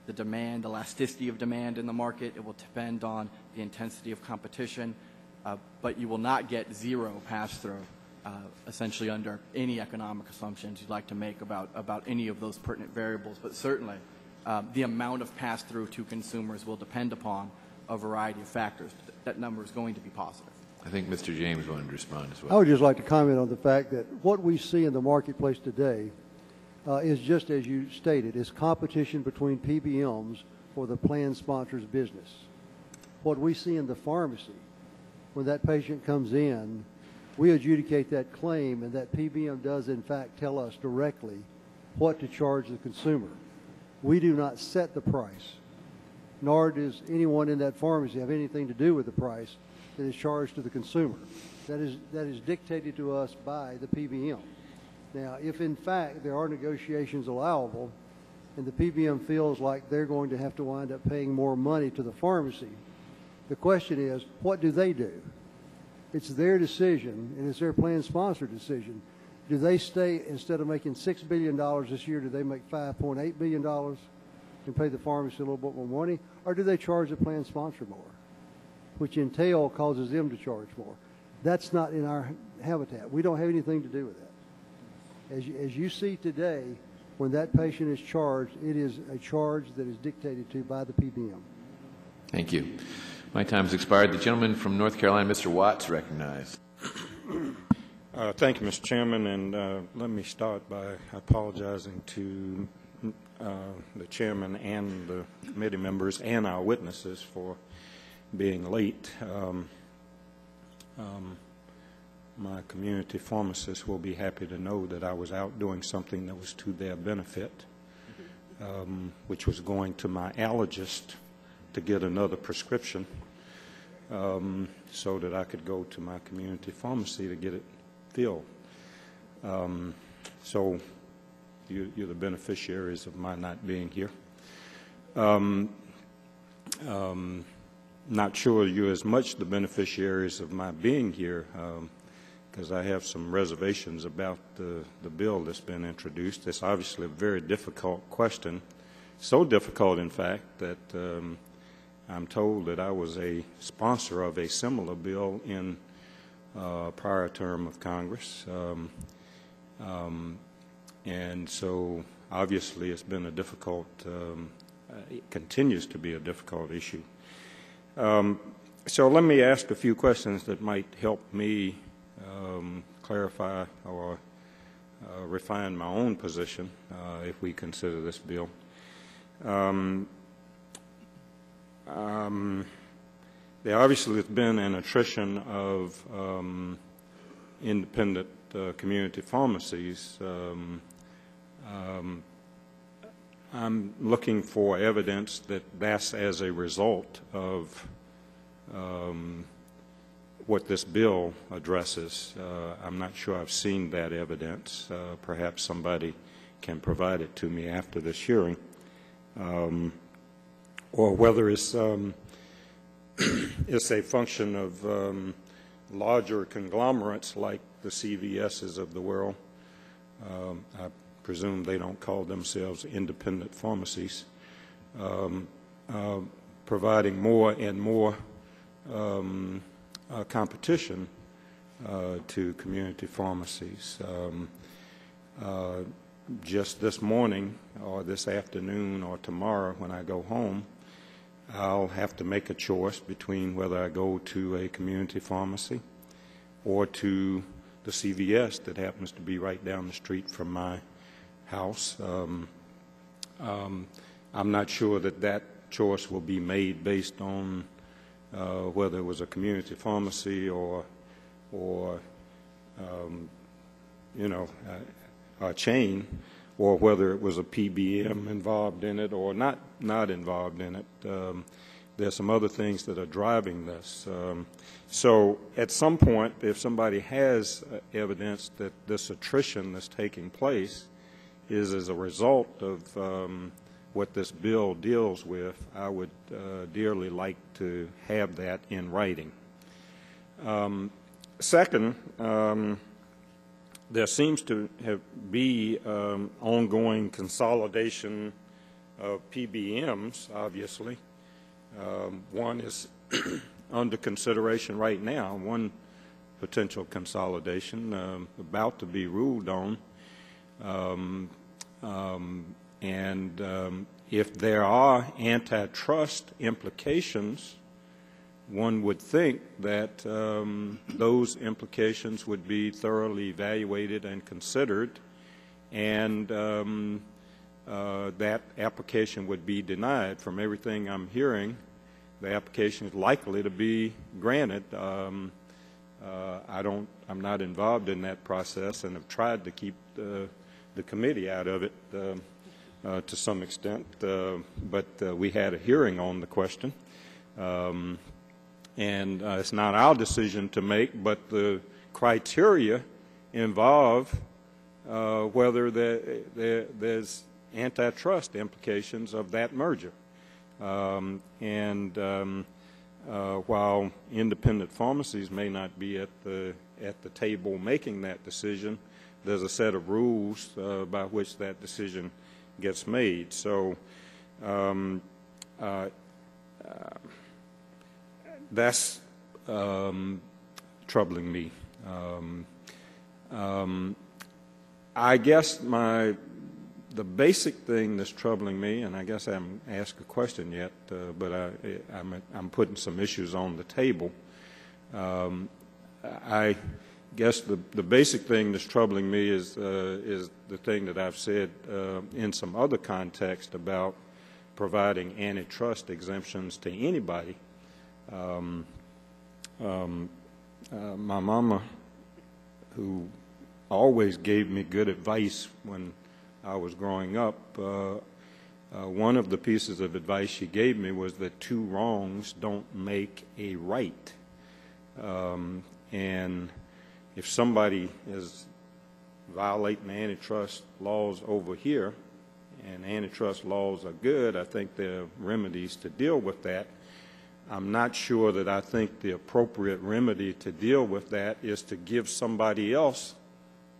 the demand, elasticity of demand in the market. It will depend on the intensity of competition, but you will not get zero pass-through, essentially under any economic assumptions you'd like to make about any of those pertinent variables. But certainly, the amount of pass-through to consumers will depend upon a variety of factors. That number is going to be positive. I think Mr. James wanted to respond as I well. would just like to comment on the fact that what we see in the marketplace today is just as you stated, is competition between PBMs for the plan sponsor's business. What we see in the pharmacy, when that patient comes in, we adjudicate that claim, and that PBM does in fact tell us directly what to charge the consumer. We do not set the price, nor does anyone in that pharmacy have anything to do with the price that is charged to the consumer. That is dictated to us by the PBM. Now, if in fact there are negotiations allowable and the PBM feels like they're going to have to wind up paying more money to the pharmacy, the question is, what do they do? It's their decision, and it's their plan sponsor decision. Do they stay, instead of making $6 billion this year, do they make $5.8 billion and pay the pharmacy a little bit more money? Or do they charge the plan sponsor more, which in tail causes them to charge more? That's not in our habitat. We don't have anything to do with that. As you see today, when that patient is charged, it is a charge that is dictated to by the PBM. Thank you. My time has expired. The gentleman from North Carolina, Mr. Watts, recognized. Thank you, Mr. Chairman, and let me start by apologizing to the chairman and the committee members and our witnesses for being late. My community pharmacists will be happy to know that I was out doing something that was to their benefit, which was going to my allergist to get another prescription so that I could go to my community pharmacy to get it filled. So you're the beneficiaries of my not being here. Not sure you're as much the beneficiaries of my being here, because I have some reservations about the bill that's been introduced. It's obviously a very difficult question, so difficult, in fact, that I'm told that I was a sponsor of a similar bill in a prior term of Congress. And so obviously it's been a difficult, it continues to be a difficult issue. So let me ask a few questions that might help me clarify or refine my own position if we consider this bill. There obviously has been an attrition of independent community pharmacies. I'm looking for evidence that that's as a result of what this bill addresses. I'm not sure I've seen that evidence. Perhaps somebody can provide it to me after this hearing. Or whether it's it's a function of larger conglomerates like the CVSs of the world. I presume they don't call themselves independent pharmacies, providing more and more competition to community pharmacies. Just this morning or this afternoon or tomorrow when I go home, I'll have to make a choice between whether I go to a community pharmacy or to the CVS that happens to be right down the street from my house. I'm not sure that that choice will be made based on whether it was a community pharmacy or you know, a chain, or whether it was a PBM involved in it or not involved in it. There's some other things that are driving this. So at some point, if somebody has evidence that this attrition that's taking place is as a result of what this bill deals with, I would dearly like to have that in writing. Second, there seems to be ongoing consolidation of PBMs, obviously. One is under consideration right now, one potential consolidation about to be ruled on. If there are antitrust implications, one would think that those implications would be thoroughly evaluated and considered, and that application would be denied. From everything I'm hearing, the application is likely to be granted. I'm not involved in that process and have tried to keep the committee out of it to some extent, but we had a hearing on the question. And it's not our decision to make, but the criteria involve whether there's antitrust implications of that merger. While independent pharmacies may not be at the table making that decision, there's a set of rules by which that decision gets made. So that's troubling me. I guess the basic thing that's troubling me, and I guess I haven't asked a question yet, but I'm putting some issues on the table. I guess the basic thing that's troubling me is the thing that I've said in some other context about providing antitrust exemptions to anybody. My mama, who always gave me good advice when I was growing up, one of the pieces of advice she gave me was that two wrongs don't make a right. And if somebody is violating antitrust laws over here, and antitrust laws are good, I think there are remedies to deal with that. I'm not sure that I think the appropriate remedy to deal with that is to give somebody else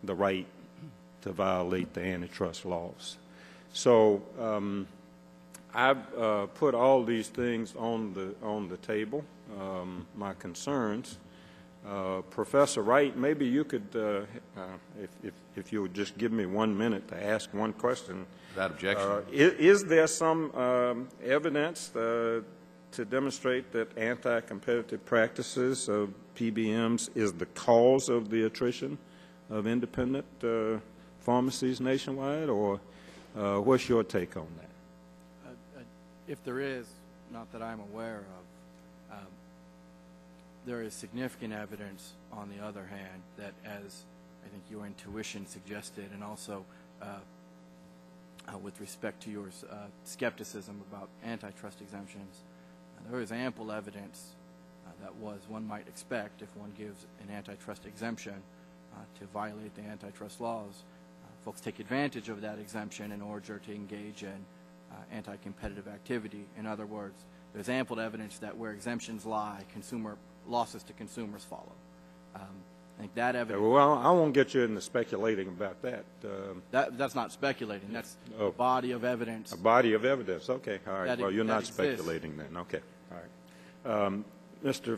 the right to violate the antitrust laws. So I've put all these things on the table, my concerns. Professor Wright, maybe you could, if you would just give me 1 minute to ask one question. Without objection. Is there some evidence to demonstrate that anti-competitive practices of PBMs is the cause of the attrition of independent pharmacies nationwide, or what's your take on that? If there is, not that I'm aware of, there is significant evidence, on the other hand, that, as I think your intuition suggested, and also with respect to your skepticism about antitrust exemptions, there is ample evidence that one might expect, if one gives an antitrust exemption to violate the antitrust laws, folks take advantage of that exemption in order to engage in anti-competitive activity. In other words, there's ample evidence that where exemptions lie, losses to consumers follow. I think that evidence... Well, I won't get you into speculating about that. That's not speculating. That's a body of evidence. A body of evidence. Okay. All right. Well, you're not speculating then. Okay. All right. Mr.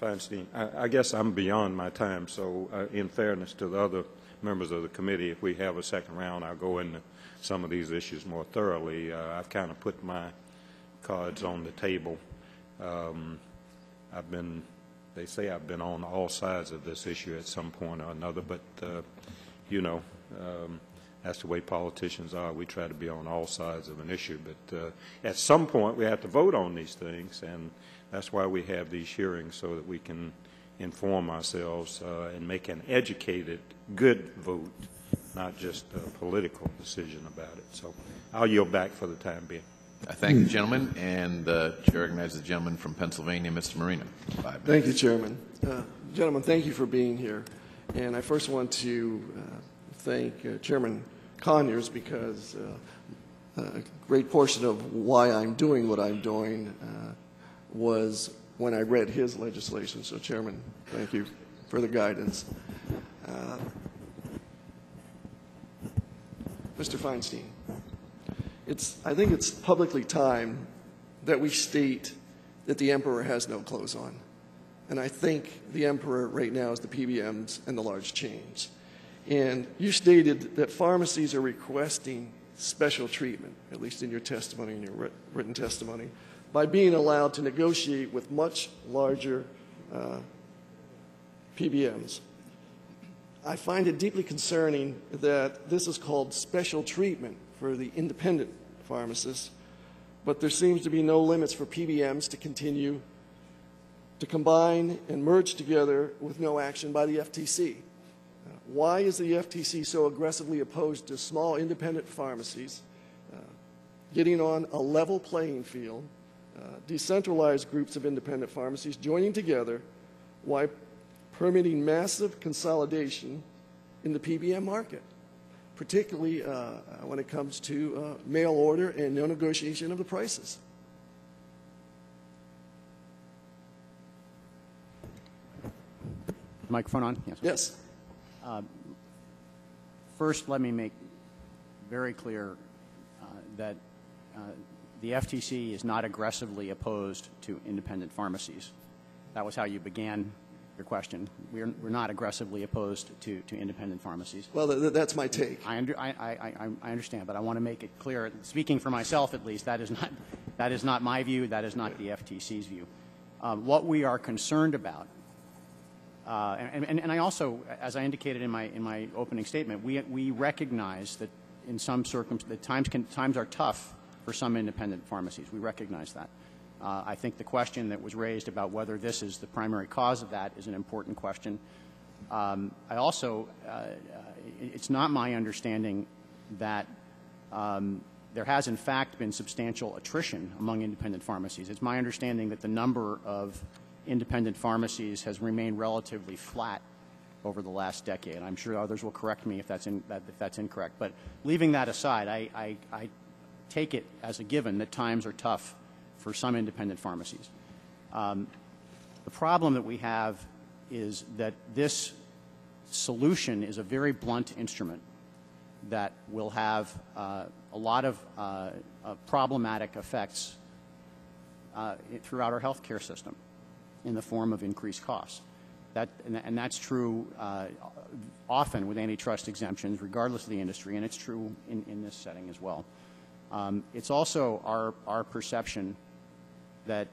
Feinstein, I guess I'm beyond my time, so in fairness to the other members of the committee, if we have a second round, I'll go into some of these issues more thoroughly. I've kind of put my cards on the table. They say I've been on all sides of this issue at some point or another, but, you know, that's the way politicians are. We try to be on all sides of an issue, but at some point we have to vote on these things, and that's why we have these hearings, so that we can inform ourselves and make an educated, good vote, not just a political decision about it. So I'll yield back for the time being. I thank the gentleman, and the chair recognizes the gentleman from Pennsylvania, Mr. Marino. 5 minutes. Thank you, Chairman. Gentlemen, thank you for being here. And I first want to thank Chairman Conyers, because a great portion of why I'm doing what I'm doing was when I read his legislation. So, Chairman, thank you for the guidance. Mr. Feinstein, I think it's publicly time that we state that the emperor has no clothes on. And I think the emperor right now is the PBMs and the large chains. And you stated that pharmacies are requesting special treatment, at least in your testimony, in your written testimony, by being allowed to negotiate with much larger PBMs. I find it deeply concerning that this is called special treatment for the independent pharmacists, but there seems to be no limits for PBMs to continue to combine and merge together with no action by the FTC. Why is the FTC so aggressively opposed to small independent pharmacies getting on a level playing field, decentralized groups of independent pharmacies joining together, why permitting massive consolidation in the PBM market, particularly when it comes to mail order and no negotiation of the prices? Microphone on? Yes. Yes. First, let me make very clear that the FTC is not aggressively opposed to independent pharmacies. That was how you began your question. We're not aggressively opposed to independent pharmacies. Well, that's my take. I understand, but I want to make it clear, speaking for myself at least, that is not my view, that is not the FTC's view. What we are concerned about, and I also, as I indicated in my opening statement, we recognize that in some circumstances, times are tough for some independent pharmacies. We recognize that. I think the question that was raised about whether this is the primary cause of that is an important question. I also, it's not my understanding that there has in fact been substantial attrition among independent pharmacies. It's my understanding that the number of independent pharmacies has remained relatively flat over the last decade. I'm sure others will correct me if that's incorrect. But leaving that aside, I take it as a given that times are tough for some independent pharmacies. The problem that we have is that this solution is a very blunt instrument that will have a lot of problematic effects throughout our health care system in the form of increased costs. And that's true often with antitrust exemptions, regardless of the industry, and it's true in this setting as well. It's also our perception that,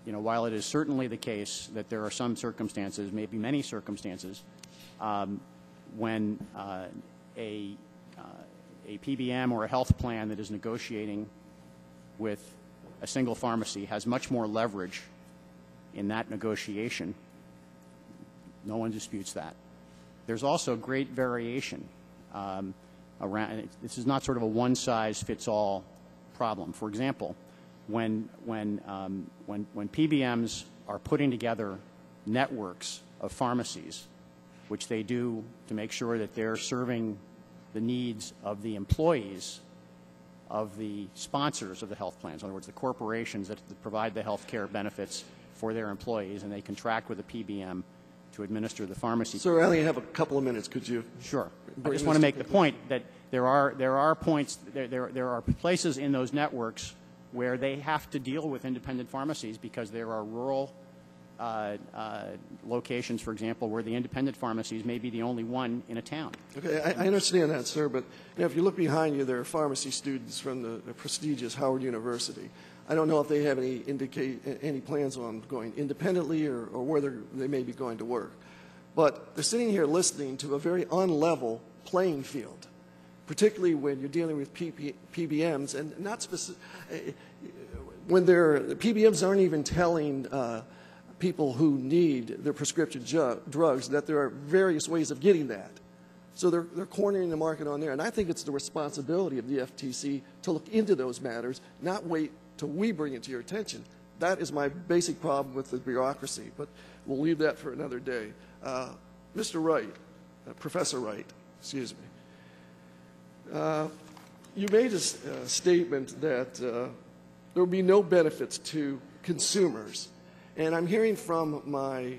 while it is certainly the case that there are some circumstances, maybe many circumstances, when a PBM or a health plan that is negotiating with a single pharmacy has much more leverage in that negotiation. No one disputes that. There's also great variation around. This is not sort of a one-size-fits-all problem. For example, when PBMs are putting together networks of pharmacies, which they do to make sure that they're serving the needs of the employees of the sponsors of the health plans, in other words, the corporations that provide the health care benefits for their employees, and they contract with a PBM to administer the pharmacy. Sir, I only have a couple of minutes. Could you? Sure. I just want to make the point that there are points, there are places in those networks where they have to deal with independent pharmacies because there are rural locations, for example, where the independent pharmacies may be the only one in a town. Okay, I understand that, sir, but if you look behind you, there are pharmacy students from the prestigious Howard University. I don't know if they have any plans on going independently or whether they may be going to work. But they're sitting here listening to a very unlevel playing field, particularly when you're dealing with PBMs and not specific. When the PBMs aren't even telling people who need their prescription drugs that there are various ways of getting that. So they're cornering the market on there. And I think it's the responsibility of the FTC to look into those matters, not wait till we bring it to your attention. That is my basic problem with the bureaucracy, but we'll leave that for another day. Mr. Wright, Professor Wright, excuse me. You made a statement that there will be no benefits to consumers. And I'm hearing from my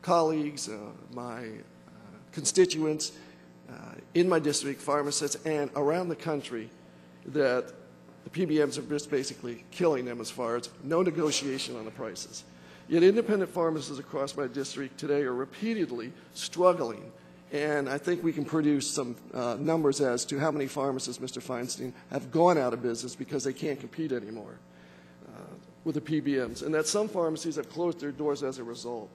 colleagues, my constituents in my district, pharmacists, and around the country that the PBMs are just basically killing them as far as no negotiation on the prices. Yet independent pharmacists across my district today are repeatedly struggling. And I think we can produce some numbers as to how many pharmacists, Mr. Feinstein, have gone out of business because they can't compete anymore with the PBMs, and that some pharmacies have closed their doors as a result.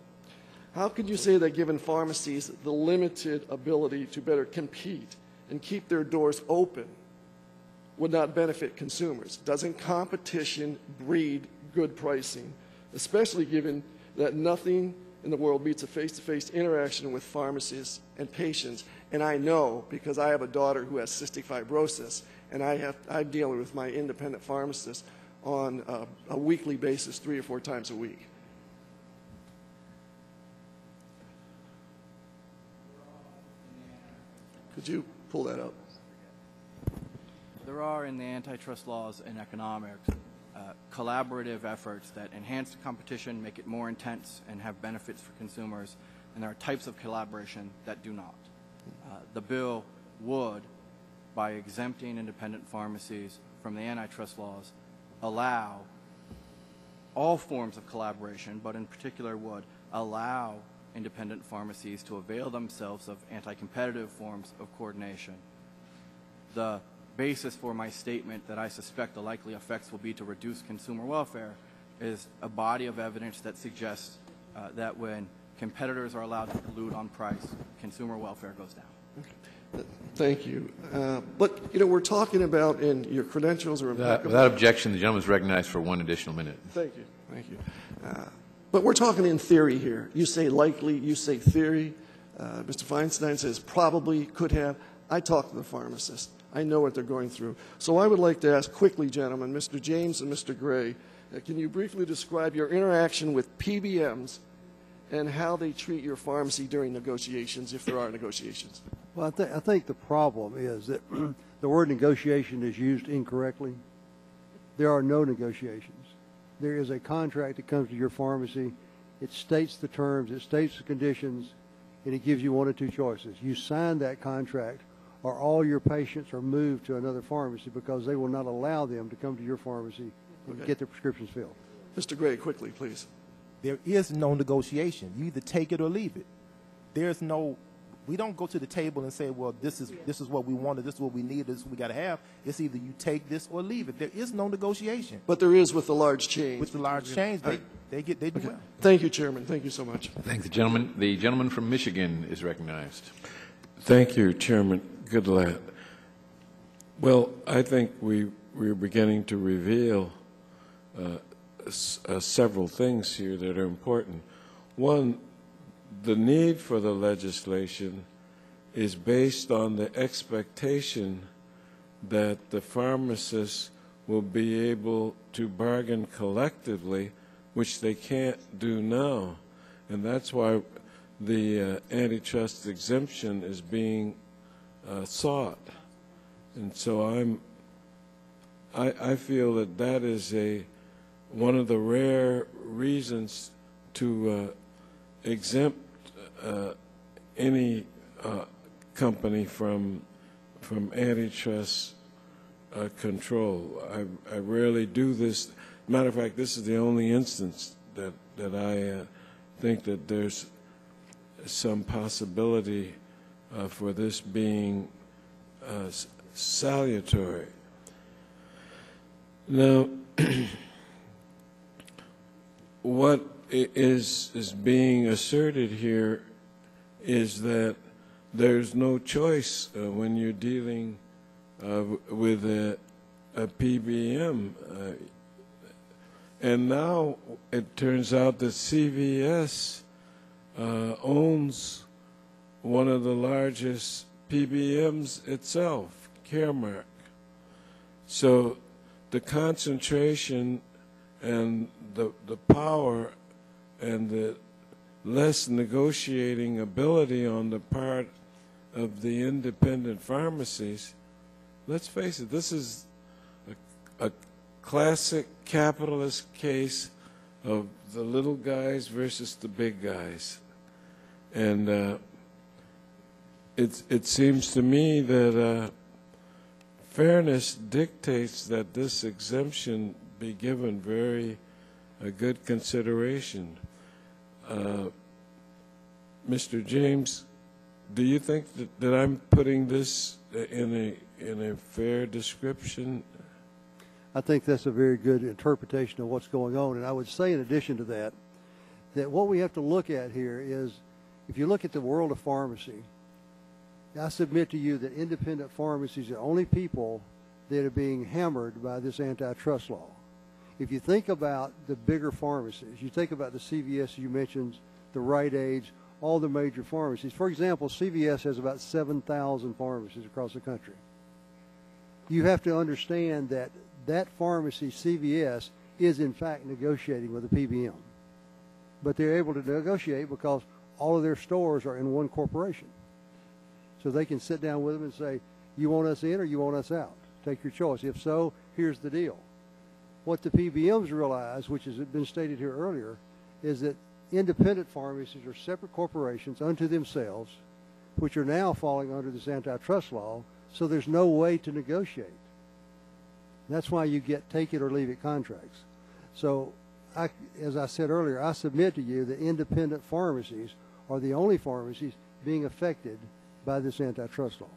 How can you say that given pharmacies the limited ability to better compete and keep their doors open would not benefit consumers? Doesn't competition breed good pricing, especially given that nothing in the world beats a face-to-face interaction with pharmacists and patients? And I know because I have a daughter who has cystic fibrosis, and I'm dealing with my independent pharmacist on a weekly basis, 3 or 4 times a week. Could you pull that up? There are in the antitrust laws and economics collaborative efforts that enhance competition, make it more intense, and have benefits for consumers, and there are types of collaboration that do not. The bill would, by exempting independent pharmacies from the antitrust laws, allow all forms of collaboration, but in particular would allow independent pharmacies to avail themselves of anti-competitive forms of coordination. The basis for my statement that I suspect the likely effects will be to reduce consumer welfare is a body of evidence that suggests that when competitors are allowed to collude on price, consumer welfare goes down. Okay. Thank you. But, you know, we're talking about, in your credentials are impeccable. Without objection, the gentleman is recognized for 1 additional minute. Thank you. Thank you. But we're talking in theory here. You say likely, you say theory. Mr. Feinstein says probably, could have. I talk to the pharmacists. I know what they're going through. So I would like to ask quickly, gentlemen, Mr. James and Mr. Gray, can you briefly describe your interaction with PBMs and how they treat your pharmacy during negotiations, if there are negotiations? Well, I think the problem is that the word negotiation is used incorrectly. There are no negotiations. There is a contract that comes to your pharmacy. It states the terms, it states the conditions, and it gives you 1 or 2 choices. You sign that contract, or all your patients are moved to another pharmacy because they will not allow them to come to your pharmacy and get their prescriptions filled. Mr. Gray, quickly, please. There is no negotiation. You either take it or leave it. There's no, we don't go to the table and say, well, this is what we wanted, this is what we need, this is what we got to have. It's either you take this or leave it. There is no negotiation. But there is with the large chains. With the large chains, they do well. Thank you, Chairman. Thank you so much. Thank the gentleman. The gentleman from Michigan is recognized. Thank you, Chairman Goodlatte. Well, I think we're beginning to reveal several things here that are important. One, the need for the legislation is based on the expectation that the pharmacists will be able to bargain collectively, which they can't do now. And that's why the antitrust exemption is being sought. And so I feel that that is one of the rare reasons to exempt any company from antitrust control. I rarely do this. Matter of fact, this is the only instance that I think that there's some possibility for this being salutary. Now, what is being asserted here is that there's no choice when you're dealing with a PBM. And now it turns out that CVS owns one of the largest PBMs itself, Caremark. So the concentration and the power and the less negotiating ability on the part of the independent pharmacies, let's face it, this is a classic capitalist case of the little guys versus the big guys. And it seems to me that fairness dictates that this exemption be given very good consideration. Mr. James, do you think that I'm putting this in a fair description? I think that's a very good interpretation of what's going on. And I would say in addition to that, that what we have to look at here is, if you look at the world of pharmacy, I submit to you that independent pharmacies are the only people that are being hammered by this antitrust law. If you think about the bigger pharmacies, you think about the CVS you mentioned, the Rite Aids, all the major pharmacies. For example, CVS has about 7,000 pharmacies across the country. You have to understand that that pharmacy, CVS, is in fact negotiating with the PBM. But they're able to negotiate because all of their stores are in one corporation. So they can sit down with them and say, you want us in or you want us out? Take your choice. If so, here's the deal. What the PBMs realize, which has been stated here earlier, is that independent pharmacies are separate corporations unto themselves, which are now falling under this antitrust law, so there's no way to negotiate. That's why you get take it or leave it contracts. So, as I said earlier, I submit to you that independent pharmacies are the only pharmacies being affected by this antitrust law.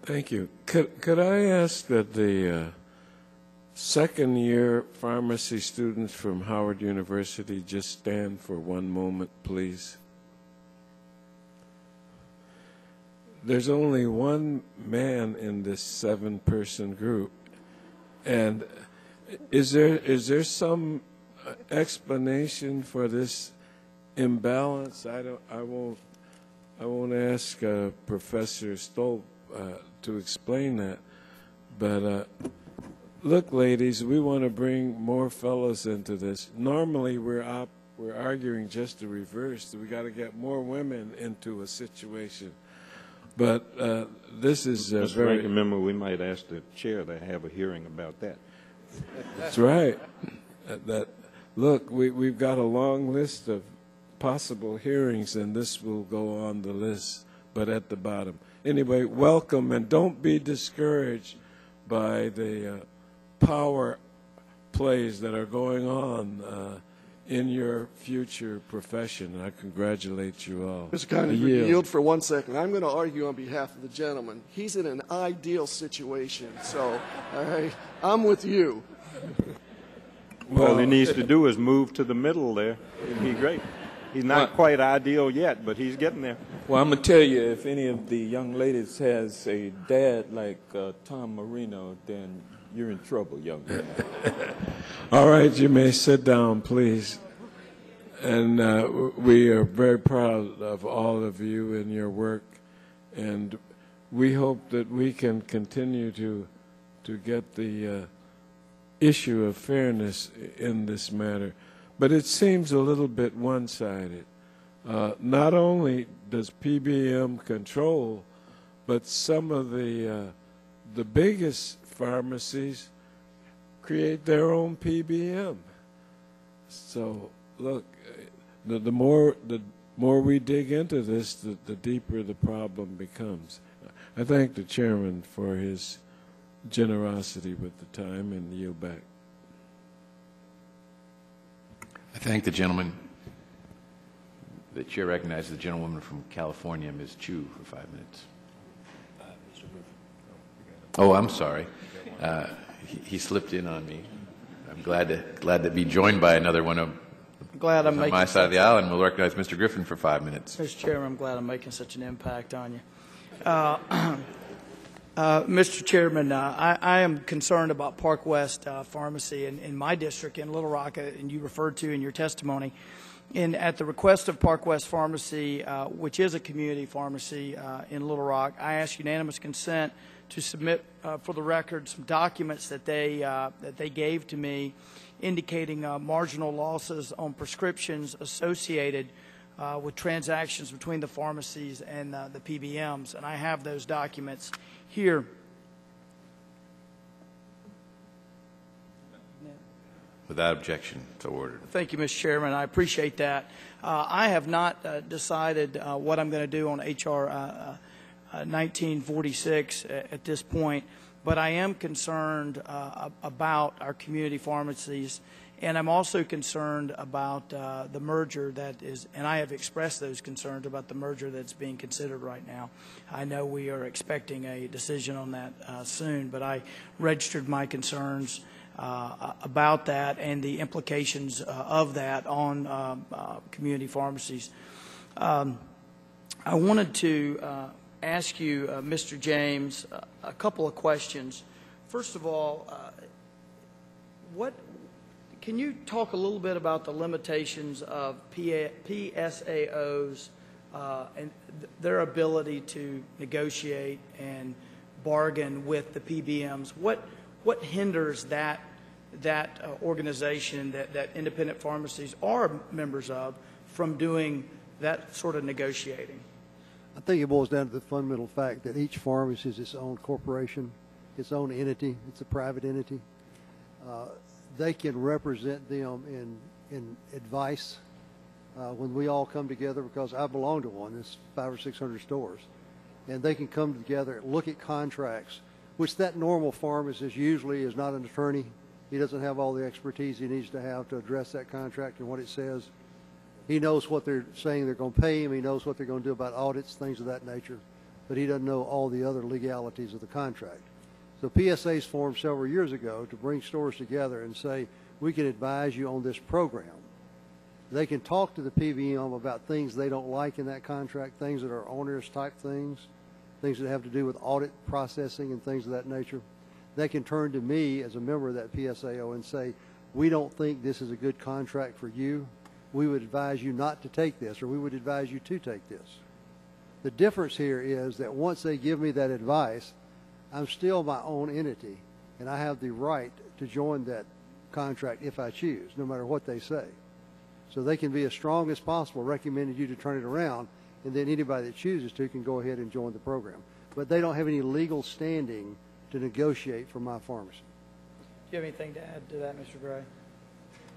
Thank you. Could I ask that the second-year pharmacy students from Howard University just stand for one moment, please? There's only one man in this seven-person group, and is there some explanation for this imbalance? I won't ask Professor Stoll to explain that, but look, ladies, we want to bring more fellows into this. Normally, we're arguing just the reverse. We got to get more women into a situation. But this is Mr. very... Ranking Member, we might ask the chair to have a hearing about that. That's right. Look, we've got a long list of possible hearings, and this will go on the list, but at the bottom. Anyway, welcome, and don't be discouraged by the power plays that are going on in your future profession. I congratulate you all. Mr. Congressman, yield for 1 second. I'm going to argue on behalf of the gentleman. He's in an ideal situation, so all right, I'm with you. Well, all he needs to do is move to the middle there. It'd be great. He's not quite ideal yet, but he's getting there. Well, I'm going to tell you, if any of the young ladies has a dad like Tom Marino, then you're in trouble, young man. All right, you may sit down, please. And we are very proud of all of you and your work, and we hope that we can continue to get the issue of fairness in this matter. But it seems a little bit one-sided. Not only does PBM control, but some of the biggest pharmacies create their own PBM. So, look, the more we dig into this, the deeper the problem becomes. I thank the chairman for his generosity with the time and yield back. I thank the gentleman. The chair recognizes the gentlewoman from California, Ms. Chu, for 5 minutes. Oh, I'm sorry. He slipped in on me. I'm glad to be joined by another one of glad I'm on my side of the aisle, and we'll recognize Mr. Griffin for 5 minutes. Mr. Chairman, I'm glad I'm making such an impact on you. Mr. Chairman, I am concerned about Park West Pharmacy in my district in Little Rock, and you referred to in your testimony. And at the request of Park West Pharmacy, which is a community pharmacy in Little Rock, I ask unanimous consent to submit for the record some documents that they gave to me indicating marginal losses on prescriptions associated with transactions between the pharmacies and the PBMs. And I have those documents here. Without objection, so ordered. Thank you, Mr. Chairman. I appreciate that. I have not decided what I'm going to do on H.R. 1946 at this point, but I am concerned about our community pharmacies, and I'm also concerned about the merger that is, and I have expressed those concerns about the merger that's being considered right now. I know we are expecting a decision on that soon, but I registered my concerns about that and the implications of that on community pharmacies. I wanted to ask you, Mr. James, a couple of questions. First of all, can you talk a little bit about the limitations of PSAOs and their ability to negotiate and bargain with the PBMs? What hinders that organization that independent pharmacies are members of from doing that sort of negotiating? I think it boils down to the fundamental fact that each pharmacy is its own corporation, its own entity. It's a private entity. They can represent them in advice when we all come together, because I belong to one. It's 500 or 600 stores. And they can come together and look at contracts, which that normal pharmacist usually is not an attorney. He doesn't have all the expertise he needs to have to address that contract and what it says. He knows what they're saying they're going to pay him. He knows what they're going to do about audits, things of that nature. But he doesn't know all the other legalities of the contract. So PSAs formed several years ago to bring stores together and say, we can advise you on this program. They can talk to the PBM about things they don't like in that contract, things that are onerous type things that have to do with audit processing and things of that nature. They can turn to me as a member of that PSAO and say, we don't think this is a good contract for you. We would advise you not to take this, or we would advise you to take this. The difference here is that once they give me that advice, I'm still my own entity, and I have the right to join that contract if I choose, no matter what they say. So they can be as strong as possible, recommending you to turn it around, and then anybody that chooses to can go ahead and join the program. But they don't have any legal standing to negotiate for my pharmacy. Do you have anything to add to that, Mr. Gray?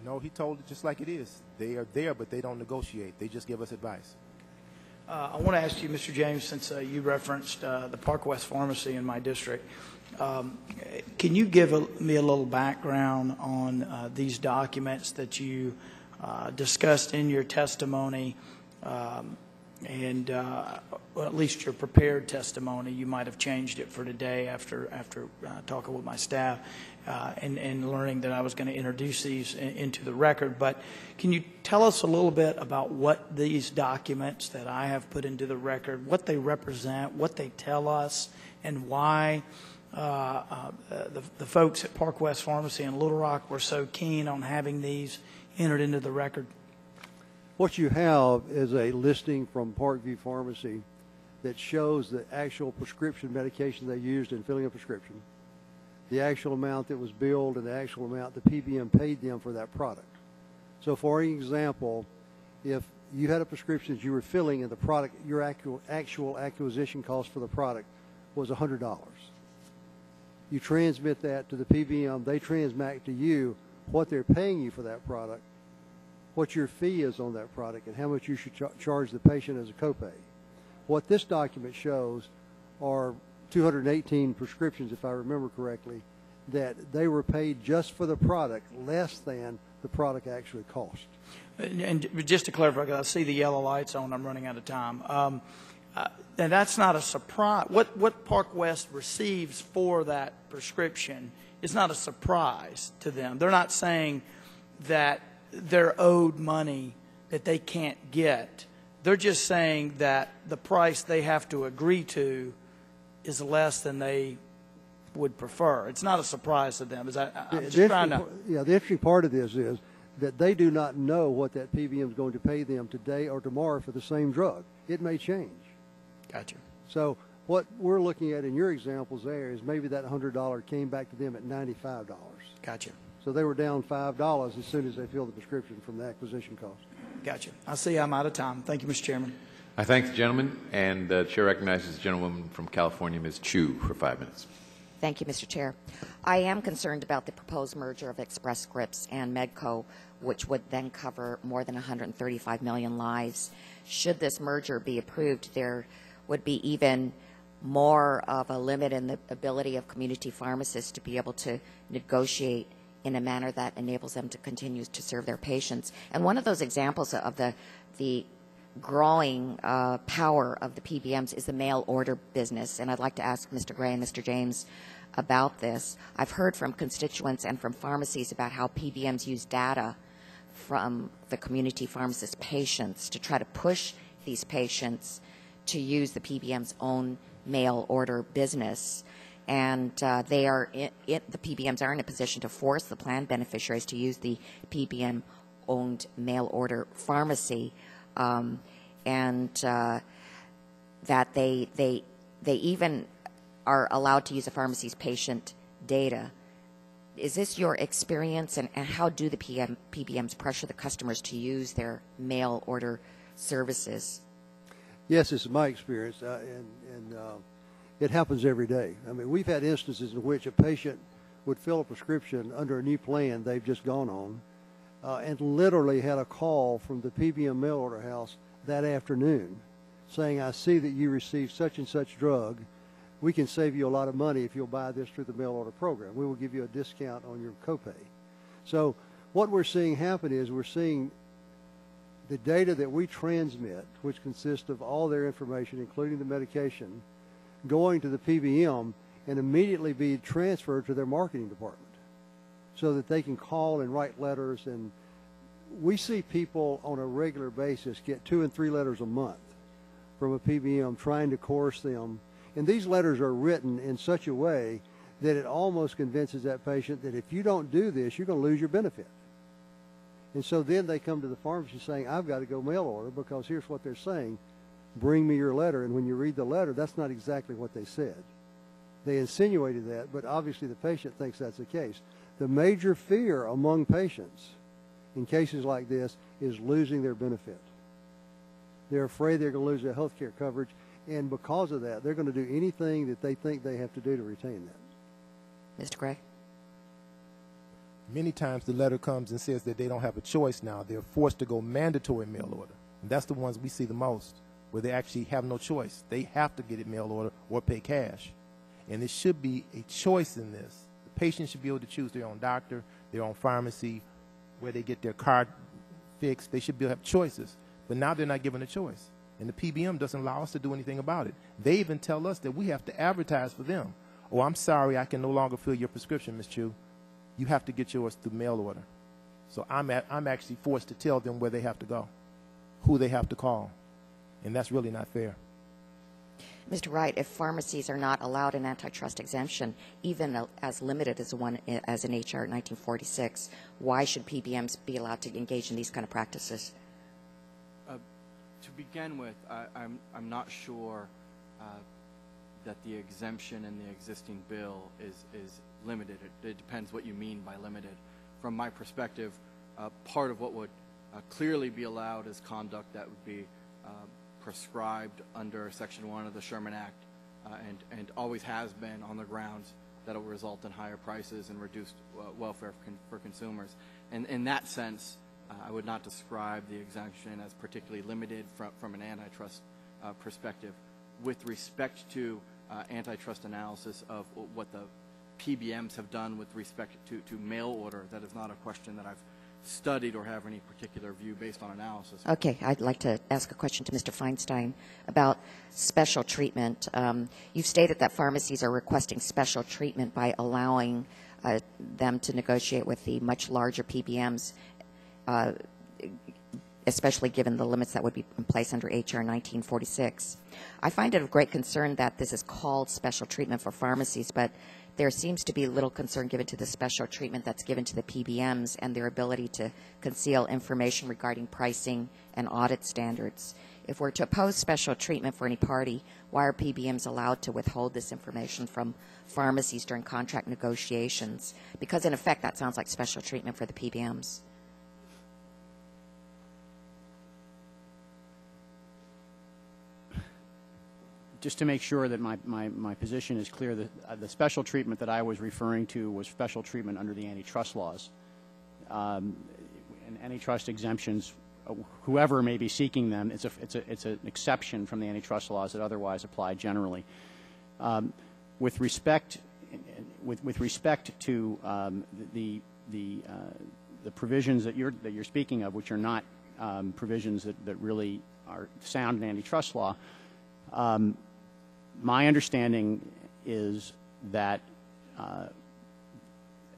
No, he told it just like it is. They are there, but they don't negotiate. They just give us advice. I want to ask you, Mr. James, since you referenced the Park West Pharmacy in my district, can you give me a little background on these documents that you discussed in your testimony, and well, at least your prepared testimony? You might have changed it for today after talking with my staff and learning that I was going to introduce these into the record. But can you tell us a little bit about what these documents that I have put into the record, what they represent, what they tell us, and why the folks at Park West Pharmacy in Little Rock were so keen on having these entered into the record? What you have is a listing from Parkview Pharmacy that shows the actual prescription medication they used in filling a prescription, the actual amount that was billed, and the actual amount the PBM paid them for that product. So for example, if you had a prescription that you were filling and the product, your actual acquisition cost for the product was $100. You transmit that to the PBM, they transmit to you what they're paying you for that product, what your fee is on that product, and how much you should charge the patient as a copay. What this document shows are 218 prescriptions, if I remember correctly, that they were paid just for the product less than the product actually cost. And just to clarify, because I see the yellow lights on, I'm running out of time. And that's not a surprise. What Park West receives for that prescription is not a surprise to them. They're not saying that they're owed money that they can't get. They're just saying that the price they have to agree to is less than they would prefer. It's not a surprise to them. I'm just trying to... Yeah, the interesting part of this is that they do not know what that PBM is going to pay them today or tomorrow for the same drug. It may change. Gotcha. So what we're looking at in your examples there is maybe that $100 came back to them at $95. Gotcha. So they were down $5 as soon as they filled the prescription from the acquisition cost. Gotcha. I see I'm out of time. Thank you, Mr. Chairman. I thank the gentleman, and the chair recognizes the gentlewoman from California, Ms. Chu, for 5 minutes. Thank you, Mr. Chair. I am concerned about the proposed merger of Express Scripts and Medco, which would then cover more than 135 million lives. Should this merger be approved, there would be even more of a limit in the ability of community pharmacists to be able to negotiate in a manner that enables them to continue to serve their patients. And one of those examples of the growing power of the PBMs is the mail order business. And I'd like to ask Mr. Gray and Mr. James about this. I've heard from constituents and from pharmacies about how PBMs use data from the community pharmacist patients to try to push these patients to use the PBM's own mail order business. And the PBMs are in a position to force the plan beneficiaries to use the PBM-owned mail order pharmacy, and that they even are allowed to use a pharmacy's patient data. Is this your experience, and how do the PBMs pressure the customers to use their mail order services? Yes, it's my experience, and it happens every day. I mean, we've had instances in which a patient would fill a prescription under a new plan they've just gone on, and literally had a call from the PBM mail order house that afternoon saying, I see that you received such and such drug. We can save you a lot of money if you'll buy this through the mail order program. We will give you a discount on your copay. So what we're seeing happen is we're seeing the data that we transmit, which consists of all their information, including the medication, going to the PBM and immediately be transferred to their marketing department so that they can call and write letters. And we see people on a regular basis get 2 and 3 letters a month from a PBM trying to coerce them. And these letters are written in such a way that it almost convinces that patient that if you don't do this, you're going to lose your benefit. And so then they come to the pharmacy saying, I've got to go mail order because here's what they're saying. Bring me your letter. And when you read the letter, that's not exactly what they said. They insinuated that, but obviously the patient thinks that's the case. The major fear among patients in cases like this is losing their benefit. They're afraid they're going to lose their health care coverage, and because of that, they're going to do anything that they think they have to do to retain that. Mr. Gray? Many times the letter comes and says that they don't have a choice now. They're forced to go mandatory mail order. And that's the ones we see the most, where they actually have no choice. They have to get it mail order or pay cash. And it should be a choice in this. The patient should be able to choose their own doctor, their own pharmacy, where they get their card fixed. They should be able to have choices. But now they're not given a choice. And the PBM doesn't allow us to do anything about it. They even tell us that we have to advertise for them. Oh, I'm sorry, I can no longer fill your prescription, Ms. Chu. You have to get yours through mail order. So I'm actually forced to tell them where they have to go, who they have to call. And that's really not fair. Mr. Wright, if pharmacies are not allowed an antitrust exemption, even as limited as one as in H.R. 1946, why should PBMs be allowed to engage in these kind of practices? To begin with, I'm not sure that the exemption in the existing bill is limited. It depends what you mean by limited. From my perspective, part of what would clearly be allowed is conduct that would be prescribed under Section 1 of the Sherman Act and always has been on the grounds that it will result in higher prices and reduced welfare for consumers. And in that sense, I would not describe the exemption as particularly limited from an antitrust perspective. With respect to antitrust analysis of what the PBMs have done with respect to mail order. That is not a question that I've studied or have any particular view based on analysis. Okay, I'd like to ask a question to Mr. Feinstein about special treatment. You've stated that pharmacies are requesting special treatment by allowing them to negotiate with the much larger PBMs, especially given the limits that would be in place under H.R. 1946. I find it of great concern that this is called special treatment for pharmacies, but there seems to be little concern given to the special treatment that's given to the PBMs and their ability to conceal information regarding pricing and audit standards. If we're to oppose special treatment for any party, why are PBMs allowed to withhold this information from pharmacies during contract negotiations? Because in effect, that sounds like special treatment for the PBMs. Just to make sure that my position is clear, the special treatment that I was referring to was special treatment under the antitrust laws. And antitrust exemptions, whoever may be seeking them, it's an exception from the antitrust laws that otherwise apply generally. With respect to the provisions that you're speaking of, which are not provisions that really are sound in antitrust law, my understanding is that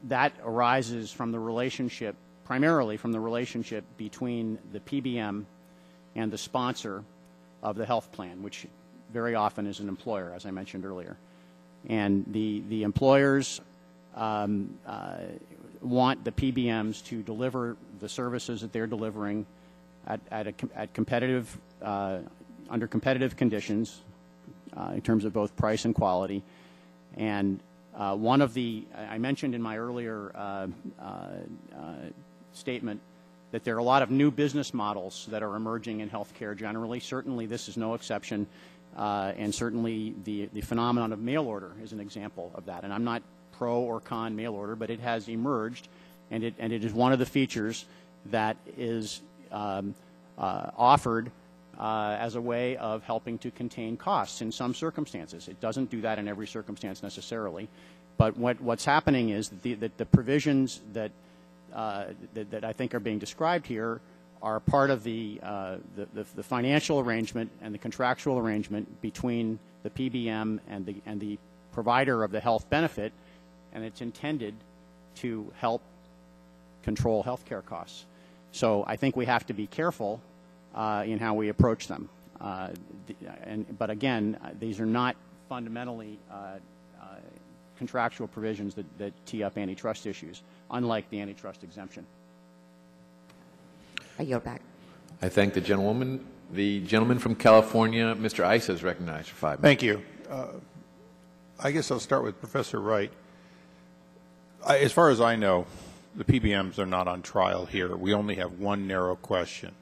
that arises from the relationship, primarily from the relationship between the PBM and the sponsor of the health plan, which very often is an employer, as I mentioned earlier. And the employers want the PBMs to deliver the services that they're delivering at competitive, under competitive conditions, in terms of both price and quality. And one of the, I mentioned in my earlier statement that there are a lot of new business models that are emerging in healthcare generally. Certainly this is no exception, and certainly the phenomenon of mail order is an example of that. And I'm not pro or con mail order, but it has emerged, and it is one of the features that is offered as a way of helping to contain costs in some circumstances. It doesn't do that in every circumstance necessarily, but what's happening is that the provisions that I think are being described here are part of the financial arrangement and the contractual arrangement between the PBM and the provider of the health benefit, and it's intended to help control healthcare costs. So I think we have to be careful in how we approach them. But again, these are not fundamentally contractual provisions that tee up antitrust issues, unlike the antitrust exemption. I yield back. I thank the gentlewoman. The gentleman from California, Mr. Issa, is recognized for 5 minutes. Thank you. I guess I'll start with Professor Wright. As far as I know, the PBMs are not on trial here. We only have one narrow question,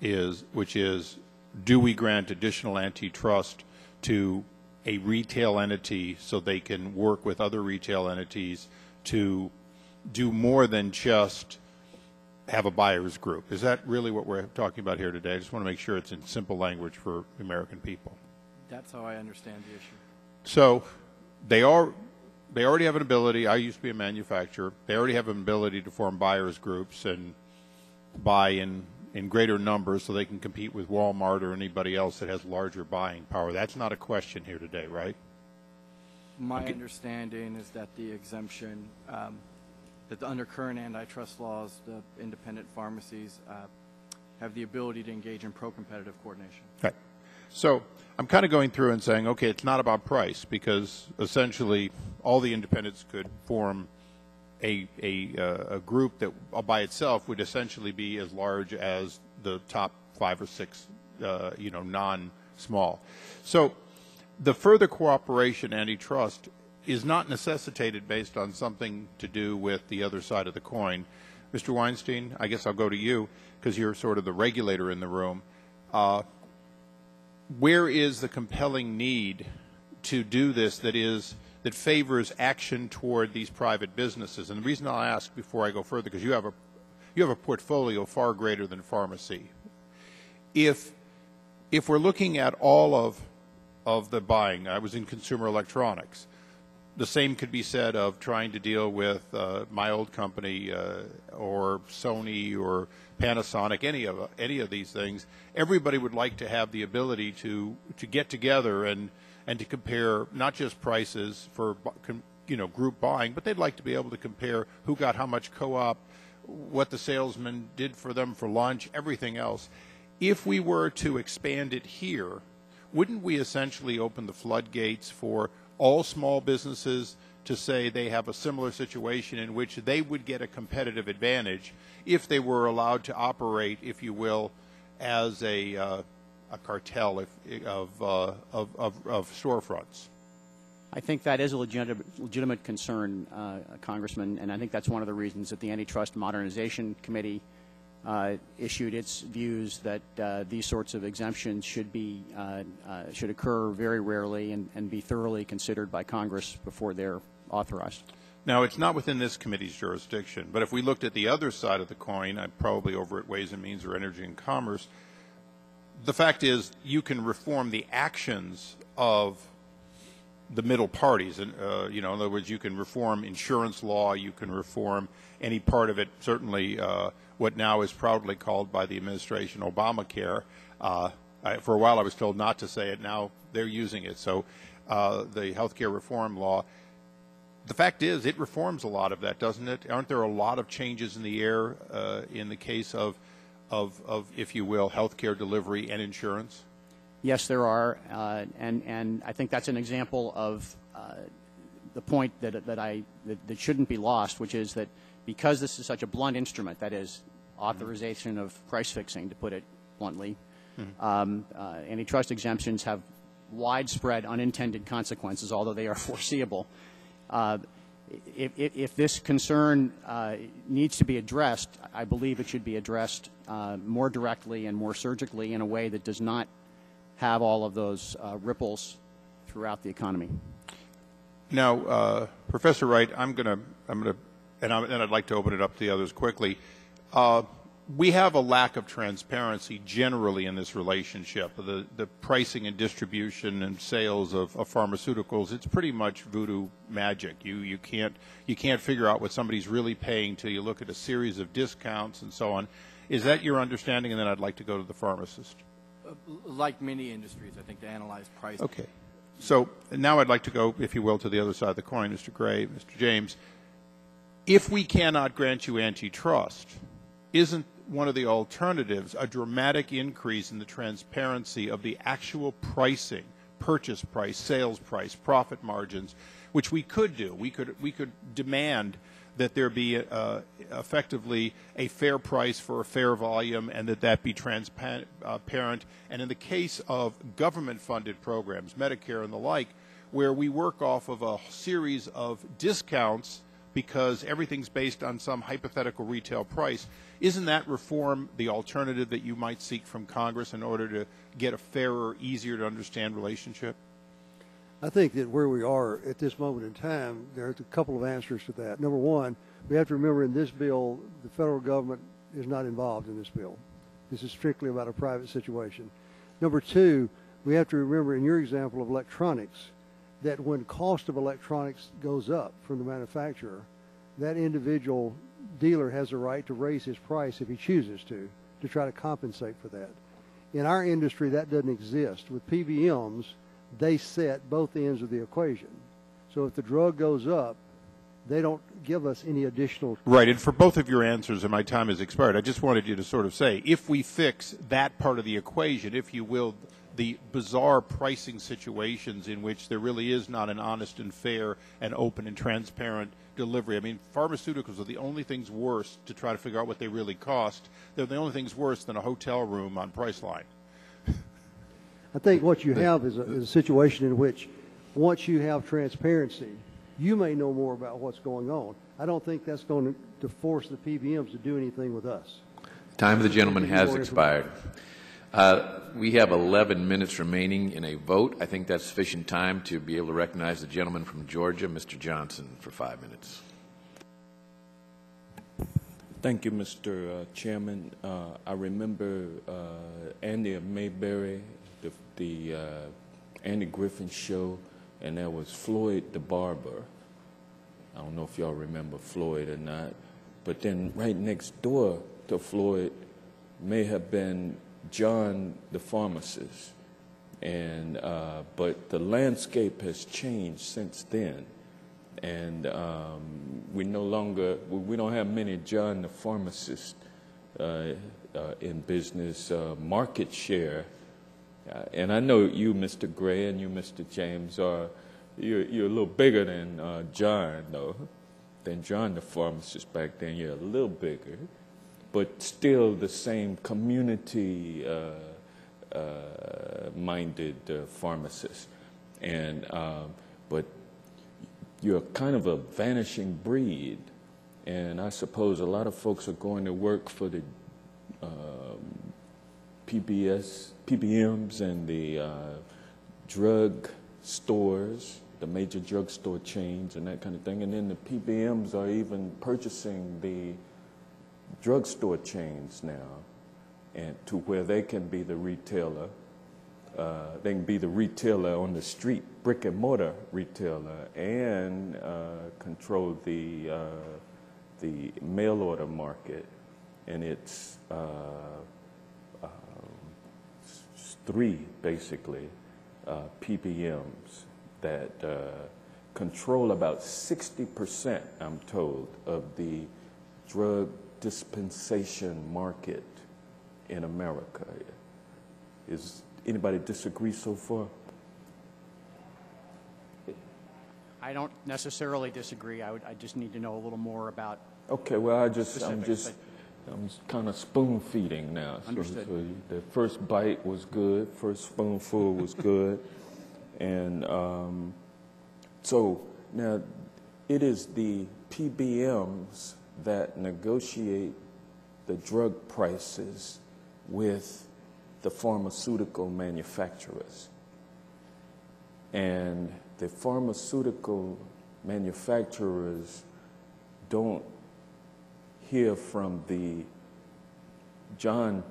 which is, do we grant additional antitrust to a retail entity so they can work with other retail entities to do more than just have a buyer's group? Is that really what we're talking about here today? I just want to make sure it's in simple language for American people. That's how I understand the issue. So they already have an ability. I used to be a manufacturer. They already have an ability to form buyer's groups and buy in greater numbers so they can compete with Walmart or anybody else that has larger buying power. That's not a question here today, right? My understanding is that the exemption, that under current antitrust laws, the independent pharmacies have the ability to engage in pro-competitive coordination. Right. So I'm kind of going through and saying, okay, it's not about price, because essentially all the independents could form a group that by itself would essentially be as large as the top 5 or 6, non-small. So the further cooperation antitrust is not necessitated based on something to do with the other side of the coin. Mr. Weinstein, I guess I'll go to you because you're sort of the regulator in the room. Where is the compelling need to do this that favors action toward these private businesses? And the reason I'll ask before I go further, because you have a portfolio far greater than pharmacy. If we're looking at all of of the buying. I was in consumer electronics. The same could be said of trying to deal with my old company or Sony or Panasonic, any of these things. Everybody would like to have the ability to get together and to compare not just prices for group buying, but they'd like to be able to compare who got how much co-op, what the salesman did for them for lunch, everything else. If we were to expand it here, wouldn't we essentially open the floodgates for all small businesses to say they have a similar situation in which they would get a competitive advantage if they were allowed to operate, if you will, as a cartel of storefronts? I think that is a legitimate concern, Congressman, and I think that's one of the reasons that the Antitrust Modernization Committee issued its views that these sorts of exemptions should occur very rarely and be thoroughly considered by Congress before they're authorized. Now, it's not within this committee's jurisdiction, but if we looked at the other side of the coin, probably over at Ways and Means or Energy and Commerce, the fact is you can reform the actions of the middle parties. And, in other words, you can reform insurance law, you can reform any part of it, certainly what now is proudly called by the administration Obamacare. For a while I was told not to say it. Now they're using it. So the health care reform law, the fact is it reforms a lot of that, doesn't it? Aren't there a lot of changes in the air in the case of, if you will, health care delivery and insurance? Yes, there are, and I think that's an example of the point that shouldn't be lost, which is that because this is such a blunt instrument, that is authorization of price fixing, to put it bluntly, antitrust exemptions have widespread unintended consequences, although they are foreseeable. If this concern needs to be addressed, I believe it should be addressed more directly and more surgically in a way that does not have all of those ripples throughout the economy. Now, Professor Wright, and I'd like to open it up to the others quickly. We have a lack of transparency generally in this relationship. The pricing and distribution and sales of pharmaceuticals, it's pretty much voodoo magic. You can't figure out what somebody's really paying till you look at a series of discounts and so on. Is that your understanding? And then I'd like to go to the pharmacist. Like many industries, I think, to analyze price. Okay. So now I'd like to go, if you will, to the other side of the coin, Mr. Gray, Mr. James. If we cannot grant you antitrust, isn't one of the alternatives a dramatic increase in the transparency of the actual pricing, purchase price, sales price, profit margins, which we could do? We could demand that there be effectively a fair price for a fair volume and that be transparent. And in the case of government-funded programs, Medicare and the like, where we work off of a series of discounts because everything's based on some hypothetical retail price, isn't that reform the alternative that you might seek from Congress in order to get a fairer, easier to understand relationship? I think that where we are at this moment in time, there's a couple of answers to that. Number one, we have to remember in this bill, the federal government is not involved in this bill. This is strictly about a private situation. Number two, we have to remember in your example of electronics, that when cost of electronics goes up from the manufacturer, that individual dealer has a right to raise his price if he chooses to try to compensate for that. In our industry, that doesn't exist. With PBMs, they set both ends of the equation. So if the drug goes up, they don't give us any additional... Right, and for both of your answers, and my time has expired, I just wanted you to sort of say, if we fix that part of the equation, if you will, the bizarre pricing situations in which there really is not an honest and fair and open and transparent delivery. I mean, pharmaceuticals are the only things worse to try to figure out what they really cost. They're the only things worse than a hotel room on Priceline. I think what you have is a situation in which once you have transparency, you may know more about what's going on. I don't think that's going to force the PBMs to do anything with us. Time of the gentleman has expired. We have 11 minutes remaining in a vote. I think that's sufficient time to be able to recognize the gentleman from Georgia, Mr. Johnson, for 5 minutes. Thank you, Mr. Chairman. I remember Andy Mayberry, the Andy Griffin show, and there was Floyd the barber. I don't know if y'all remember Floyd or not, but then right next door to Floyd may have been John the pharmacist. And but the landscape has changed since then, and we don't have many John the pharmacist in business. Market share, and I know you, Mr. Gray, and you, Mr. James, you're a little bigger than John, though, than John the pharmacist back then. You're a little bigger, but still the same community. Minded pharmacist, and but you're kind of a vanishing breed, and I suppose a lot of folks are going to work for the PBMs and the drug stores, the major drugstore chains and that kind of thing, and then the PBMs are even purchasing the drugstore chains now, and to where they can be the retailer. They can be the retailer on the street, brick and mortar retailer, and control the mail order market. And it's three, basically, PBMs that control about 60%, I'm told, of the drug dispensation market in America. Is anybody disagree so far? I don't necessarily disagree. I just need to know a little more about. Okay, well, I'm kind of spoon feeding now. Understood. So the first bite was good, first spoonful was good, and so now it is the PBMs that negotiate the drug prices with the pharmaceutical manufacturers. And the pharmaceutical manufacturers don't hear from the John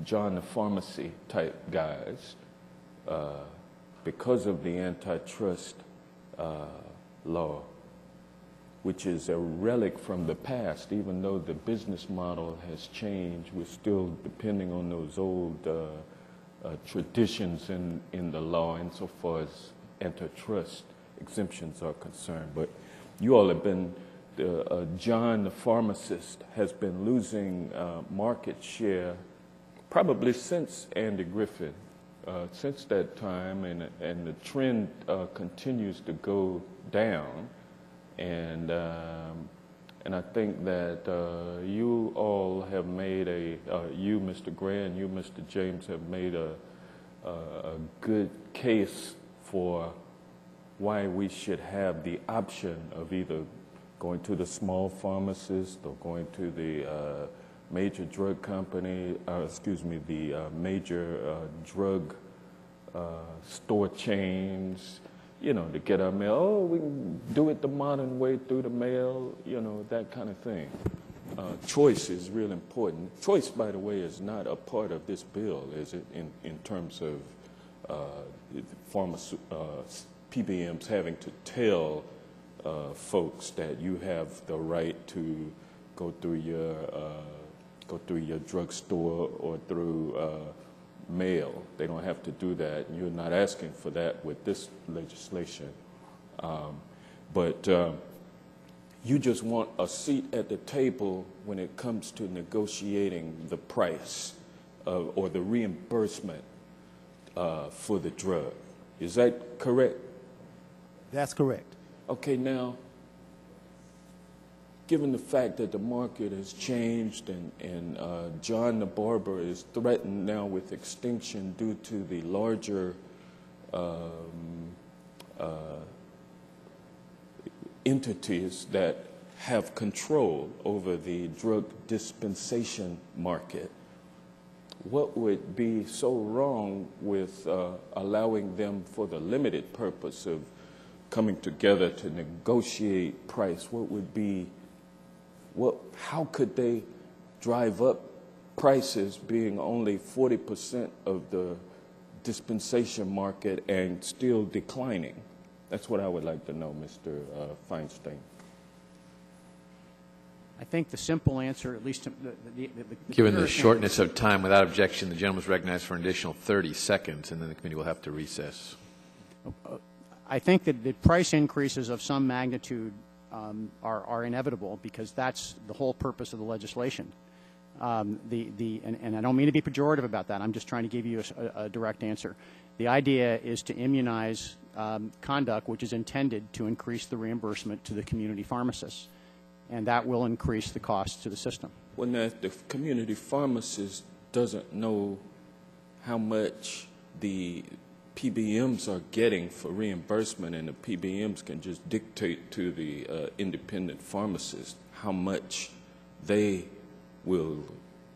the pharmacy type guys because of the antitrust law, which is a relic from the past. Even though the business model has changed, we're still depending on those old traditions in the law insofar as antitrust exemptions are concerned. But you all have been, John the pharmacist has been losing market share probably since Andy Griffin, since that time, and the trend continues to go down. And I think that you all have made you, Mr. Gray, and you, Mr. James, have made a good case for why we should have the option of either going to the small pharmacist or going to the major drug company, the major drug store chains, to get our mail. Oh, we can do it the modern way through the mail, that kind of thing. Choice is real important. Choice, by the way, is not a part of this bill, is it, in terms of PBMs having to tell folks that you have the right to go through your drugstore or through mail. They don't have to do that. You're not asking for that with this legislation. But you just want a seat at the table when it comes to negotiating the price or the reimbursement for the drug. Is that correct? That's correct. Okay, now, given the fact that the market has changed and John the barber is threatened now with extinction due to the larger entities that have control over the drug dispensation market, what would be so wrong with allowing them for the limited purpose of coming together to negotiate price? How could they drive up prices being only 40% of the dispensation market and still declining? That's what I would like to know, Mr. Feinstein. I think the simple answer, at least Given the shortness of time, without objection, the gentleman is recognized for an additional 30 seconds, and then the committee will have to recess. I think that the price increases of some magnitude are inevitable, because that's the whole purpose of the legislation. And I don't mean to be pejorative about that. I'm just trying to give you a direct answer. The idea is to immunize conduct which is intended to increase the reimbursement to the community pharmacists, and that will increase the cost to the system. When the community pharmacist doesn't know how much the PBMs are getting for reimbursement, and the PBMs can just dictate to the independent pharmacist how much they will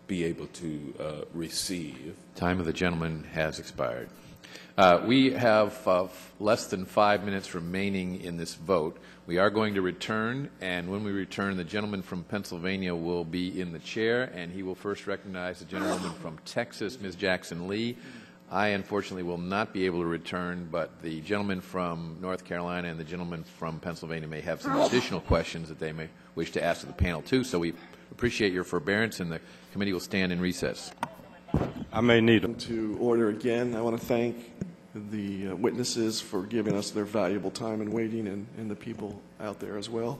be able to receive. Time of the gentleman has expired. We have less than 5 minutes remaining in this vote. We are going to return, and when we return, the gentleman from Pennsylvania will be in the chair, and he will first recognize the gentlewoman from Texas, Ms. Jackson Lee. I, unfortunately, will not be able to return, but the gentleman from North Carolina and the gentleman from Pennsylvania may have some additional questions that they may wish to ask of the panel, too. So we appreciate your forbearance, and the committee will stand in recess. I may need them to order again. I want to thank the witnesses for giving us their valuable time and waiting, and the people out there as well.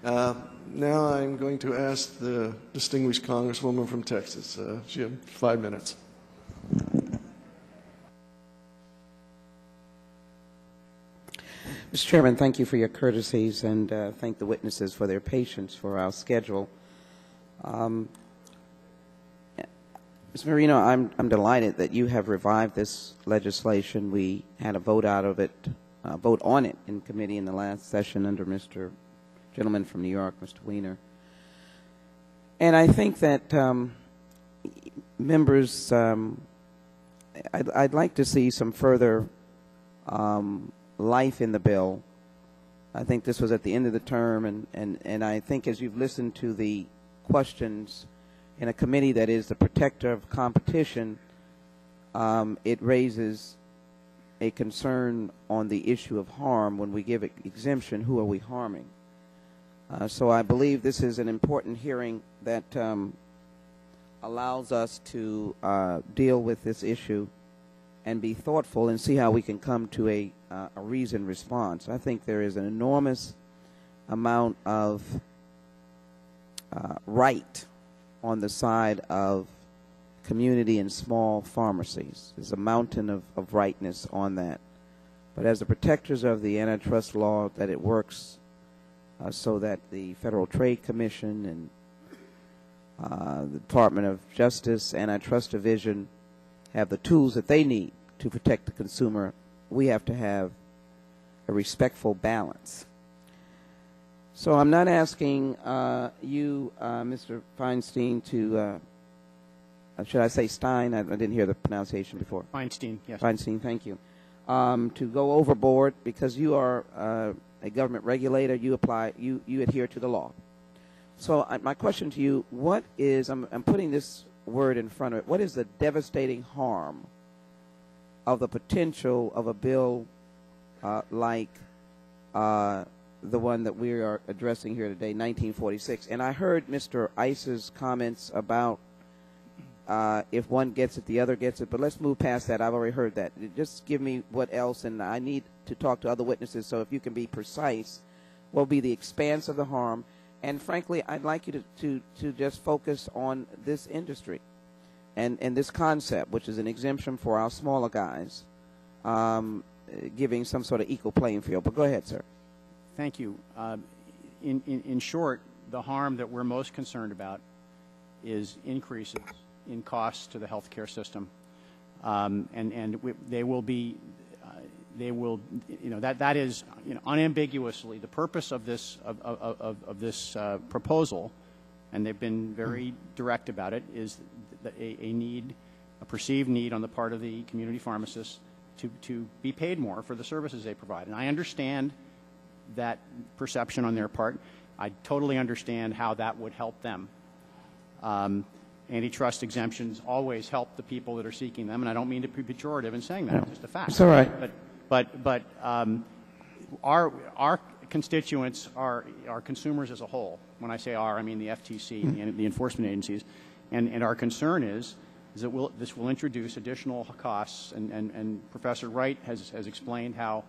Now I'm going to ask the distinguished Congresswoman from Texas. She has 5 minutes. Mr. Chairman, thank you for your courtesies, and thank the witnesses for their patience for our schedule. Ms. Marino, I'm delighted that you have revived this legislation. We had a vote on it in committee in the last session under Mr. Gentleman from New York, Mr. Weiner. And I think that members, I'd like to see some further life in the bill. I think this was at the end of the term, and I think as you've listened to the questions in a committee that is the protector of competition, it raises a concern on the issue of harm. When we give exemption, who are we harming? So I believe this is an important hearing that allows us to deal with this issue and be thoughtful and see how we can come to a reasoned response. I think there is an enormous amount of right on the side of community and small pharmacies. There's a mountain of rightness on that. But as the protectors of the antitrust law, that it works so that the Federal Trade Commission and the Department of Justice Antitrust Division have the tools that they need to protect the consumer, we have to have a respectful balance. So I'm not asking you, Mr. Feinstein, to, should I say Stein? I didn't hear the pronunciation before. Feinstein, yes. Feinstein, thank you. To go overboard, because you are a government regulator, you adhere to the law. So my question to you, what is, I'm putting this word in front of it, what is the devastating harm of the potential of a bill like the one that we are addressing here today, 1946? And I heard Mr. Ice's comments about if one gets it, the other gets it, but let's move past that. I've already heard that. Just give me what else, and I need to talk to other witnesses, so if you can be precise, what will be the expanse of the harm? And frankly, I'd like you to just focus on this industry and this concept, which is an exemption for our smaller guys, giving some sort of equal playing field. But go ahead, sir. Thank you. In short, the harm that we're most concerned about is increases in costs to the healthcare system, they will be, that is, unambiguously the purpose of this proposal, and they've been very direct about it, is a perceived need on the part of the community pharmacists to be paid more for the services they provide. And I understand that perception on their part. I totally understand how that would help them. antitrust exemptions always help the people that are seeking them, and I don't mean to be pejorative in saying that. It's just a fact. It's all right. But our constituents are consumers as a whole. When I say our, I mean the FTC and the enforcement agencies. And our concern is that this will introduce additional costs, and Professor Wright has explained how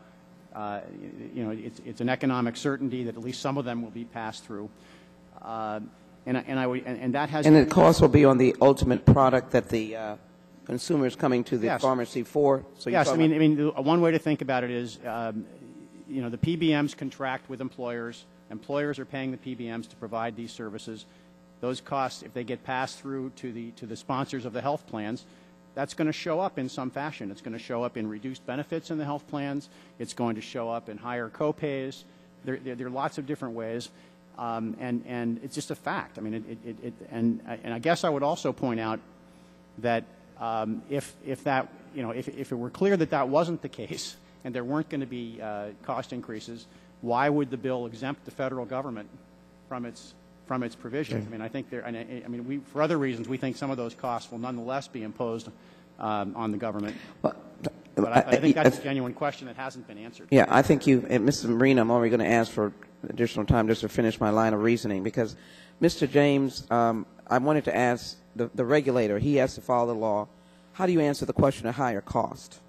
it's an economic certainty that at least some of them will be passed through. And the cost will be on the ultimate product that the consumer is coming to the pharmacy for. So yes, I mean one way to think about it is, the PBMs contract with employers. Employers are paying the PBMs to provide these services. Those costs, if they get passed through to the sponsors of the health plans, that's going to show up in some fashion. It's going to show up in reduced benefits in the health plans. It's going to show up in higher co-pays. There are lots of different ways, and it's just a fact. I mean, and I guess I would also point out that if it were clear that that wasn't the case and there weren't going to be cost increases, why would the bill exempt the federal government from its provisions? I mean, I think for other reasons, we think some of those costs will nonetheless be imposed on the government. But I think that's a genuine question that hasn't been answered. Yeah, I think Mrs. Marina, I'm only going to ask for additional time just to finish my line of reasoning, because Mr. James, I wanted to ask the regulator, he has to follow the law. How do you answer the question of higher cost?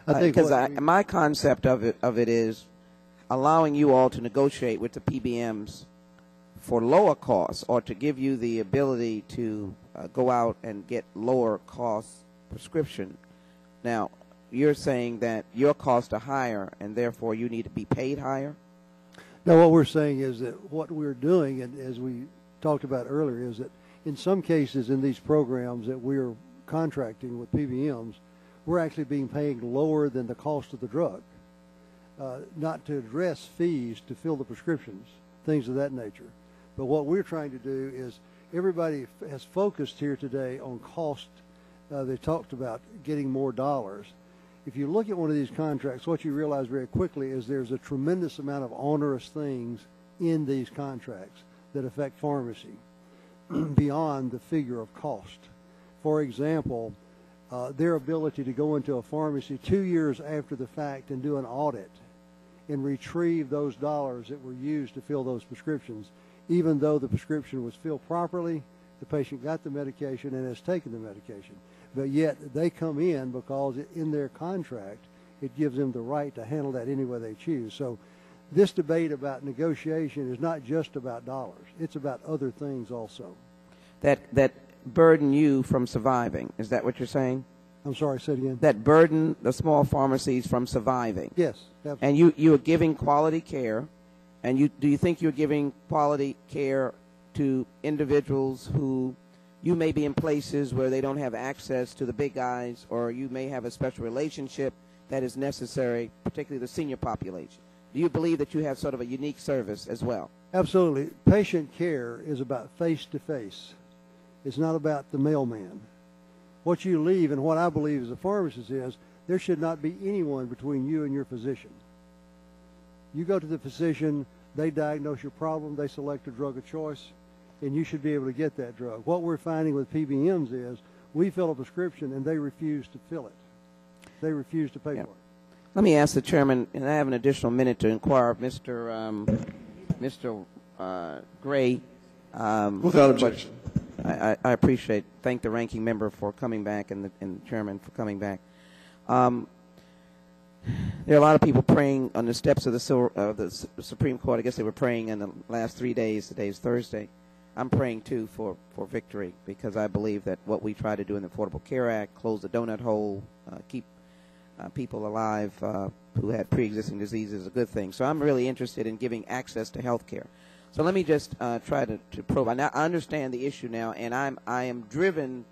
Because my concept of it is allowing you all to negotiate with the PBMs for lower costs, or to give you the ability to go out and get lower cost prescription. Now, you're saying that your costs are higher and therefore you need to be paid higher? No, what we're saying is that what we're doing, and as we talked about earlier, is that in some cases in these programs that we're contracting with PBMs, we're actually being paid lower than the cost of the drug, not to address fees to fill the prescriptions, things of that nature. But what we're trying to do is, everybody has focused here today on cost. They talked about getting more dollars. If you look at one of these contracts, what you realize very quickly is there's a tremendous amount of onerous things in these contracts that affect pharmacy beyond the figure of cost. For example, their ability to go into a pharmacy 2 years after the fact and do an audit and retrieve those dollars that were used to fill those prescriptions, even though the prescription was filled properly, the patient got the medication and has taken the medication. But yet they come in because in their contract it gives them the right to handle that any way they choose. So this debate about negotiation is not just about dollars. It's about other things also. That burden you from surviving. Is that what you're saying? I'm sorry, say it again. That burden the small pharmacies from surviving. Yes, absolutely. And you are giving quality care, and do you think you're giving quality care to individuals who you may be in places where they don't have access to the big guys, or you may have a special relationship that is necessary, particularly the senior population? Do you believe that you have sort of a unique service as well? Absolutely. Patient care is about face-to-face. It's not about the mailman. What you leave, and what I believe as a pharmacist is, there should not be anyone between you and your physician. You go to the physician, they diagnose your problem, they select a drug of choice, and you should be able to get that drug. What we're finding with PBMs is we fill a prescription and they refuse to fill it. They refuse to pay for it. Let me ask the chairman, and I have an additional minute to inquire of Mr. Gray. Without objection. I appreciate, thank the ranking member for coming back and the chairman for coming back. There are a lot of people praying on the steps of the Supreme Court. I guess they were praying in the last 3 days. Today is Thursday. I'm praying, too, for victory, because I believe that what we try to do in the Affordable Care Act, close the donut hole, keep people alive who had pre-existing diseases, is a good thing. So I'm really interested in giving access to health care. So let me just try to probe. I understand the issue now, and I am driven,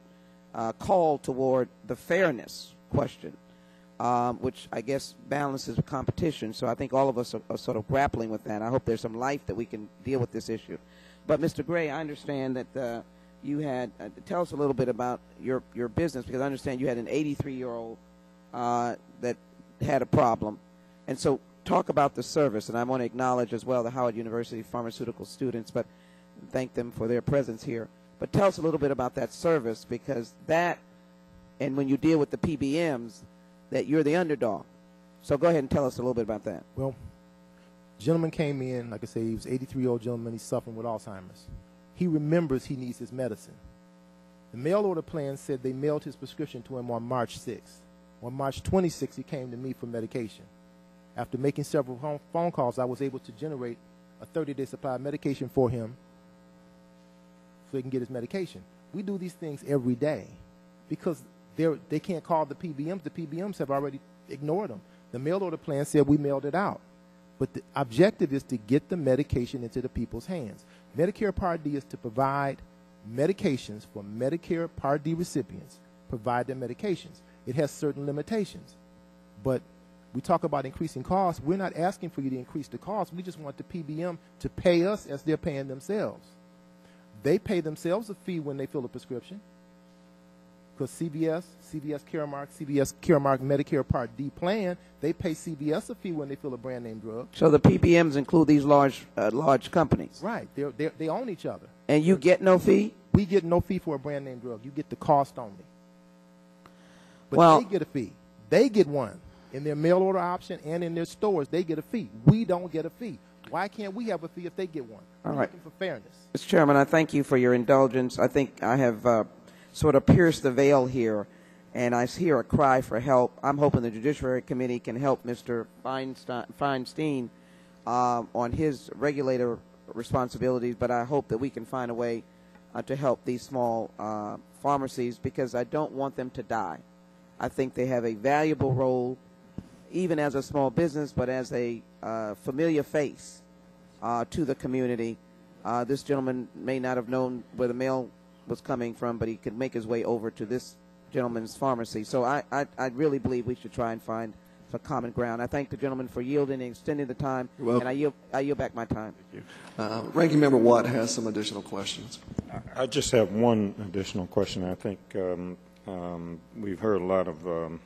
called toward the fairness question, which I guess balances competition. So I think all of us are sort of grappling with that. I hope there's some life that we can deal with this issue. But Mr. Gray, I understand that you had, tell us a little bit about your business, because I understand you had an 83-year-old that had a problem. And so talk about the service, and I want to acknowledge as well the Howard University pharmaceutical students, but thank them for their presence here. But tell us a little bit about that service, because that, and when you deal with the PBMs, that you're the underdog. So go ahead and tell us a little bit about that. Well, gentleman came in, like I say, he was an 83-year-old gentleman. He's suffering with Alzheimer's. He remembers he needs his medicine. The mail order plan said they mailed his prescription to him on March 6th. On March 26th, he came to me for medication. After making several phone calls, I was able to generate a 30-day supply of medication for him so he can get his medication. We do these things every day because they can't call the PBMs. The PBMs have already ignored them. The mail order plan said we mailed it out. But the objective is to get the medication into the people's hands. Medicare Part D is to provide medications for Medicare Part D recipients, provide their medications. It has certain limitations. But we talk about increasing costs. We're not asking for you to increase the cost. We just want the PBM to pay us as they're paying themselves. They pay themselves a fee when they fill a prescription, because CVS Caremark Medicare Part D plan, they pay CVS a fee when they fill a brand name drug. So the PBMs include these large companies. Right. They own each other. And you get no fee? We get no fee for a brand name drug. You get the cost only. But they get a fee. They get one. In their mail order option and in their stores, they get a fee. We don't get a fee. Why can't we have a fee if they get one? All We're right. looking for fairness. Mr. Chairman, I thank you for your indulgence. I think I have sort of pierced the veil here, and I hear a cry for help. I'm hoping the Judiciary Committee can help Mr. Feinstein on his regulator responsibilities, but I hope that we can find a way to help these small pharmacies, because I don't want them to die. I think they have a valuable role, even as a small business, but as a familiar face to the community. This gentleman may not have known where the mail was coming from, but he could make his way over to this gentleman's pharmacy. So I really believe we should try and find some common ground. I thank the gentleman for yielding and extending the time, and I yield back my time. Thank you. Ranking Member Watt has some additional questions. I just have one additional question. I think we've heard a lot of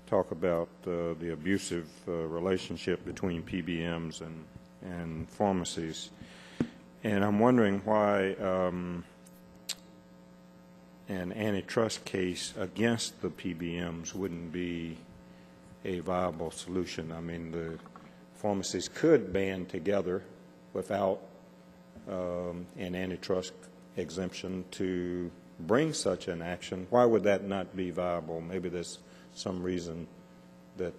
talk about the abusive relationship between PBMs and pharmacies. And I'm wondering why an antitrust case against the PBMs wouldn't be a viable solution. I mean, the pharmacies could band together without an antitrust exemption to bring such an action. Why would that not be viable? Maybe there's some reason that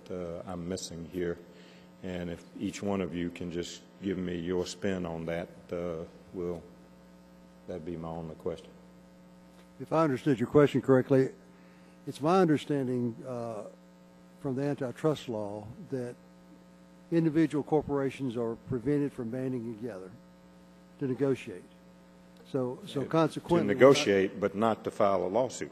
I'm missing here. And if each one of you can just give me your spin on that, that'd be my only question. If I understood your question correctly, it's my understanding from the antitrust law that individual corporations are prevented from banding together to negotiate. So consequently, to negotiate, but not to file a lawsuit.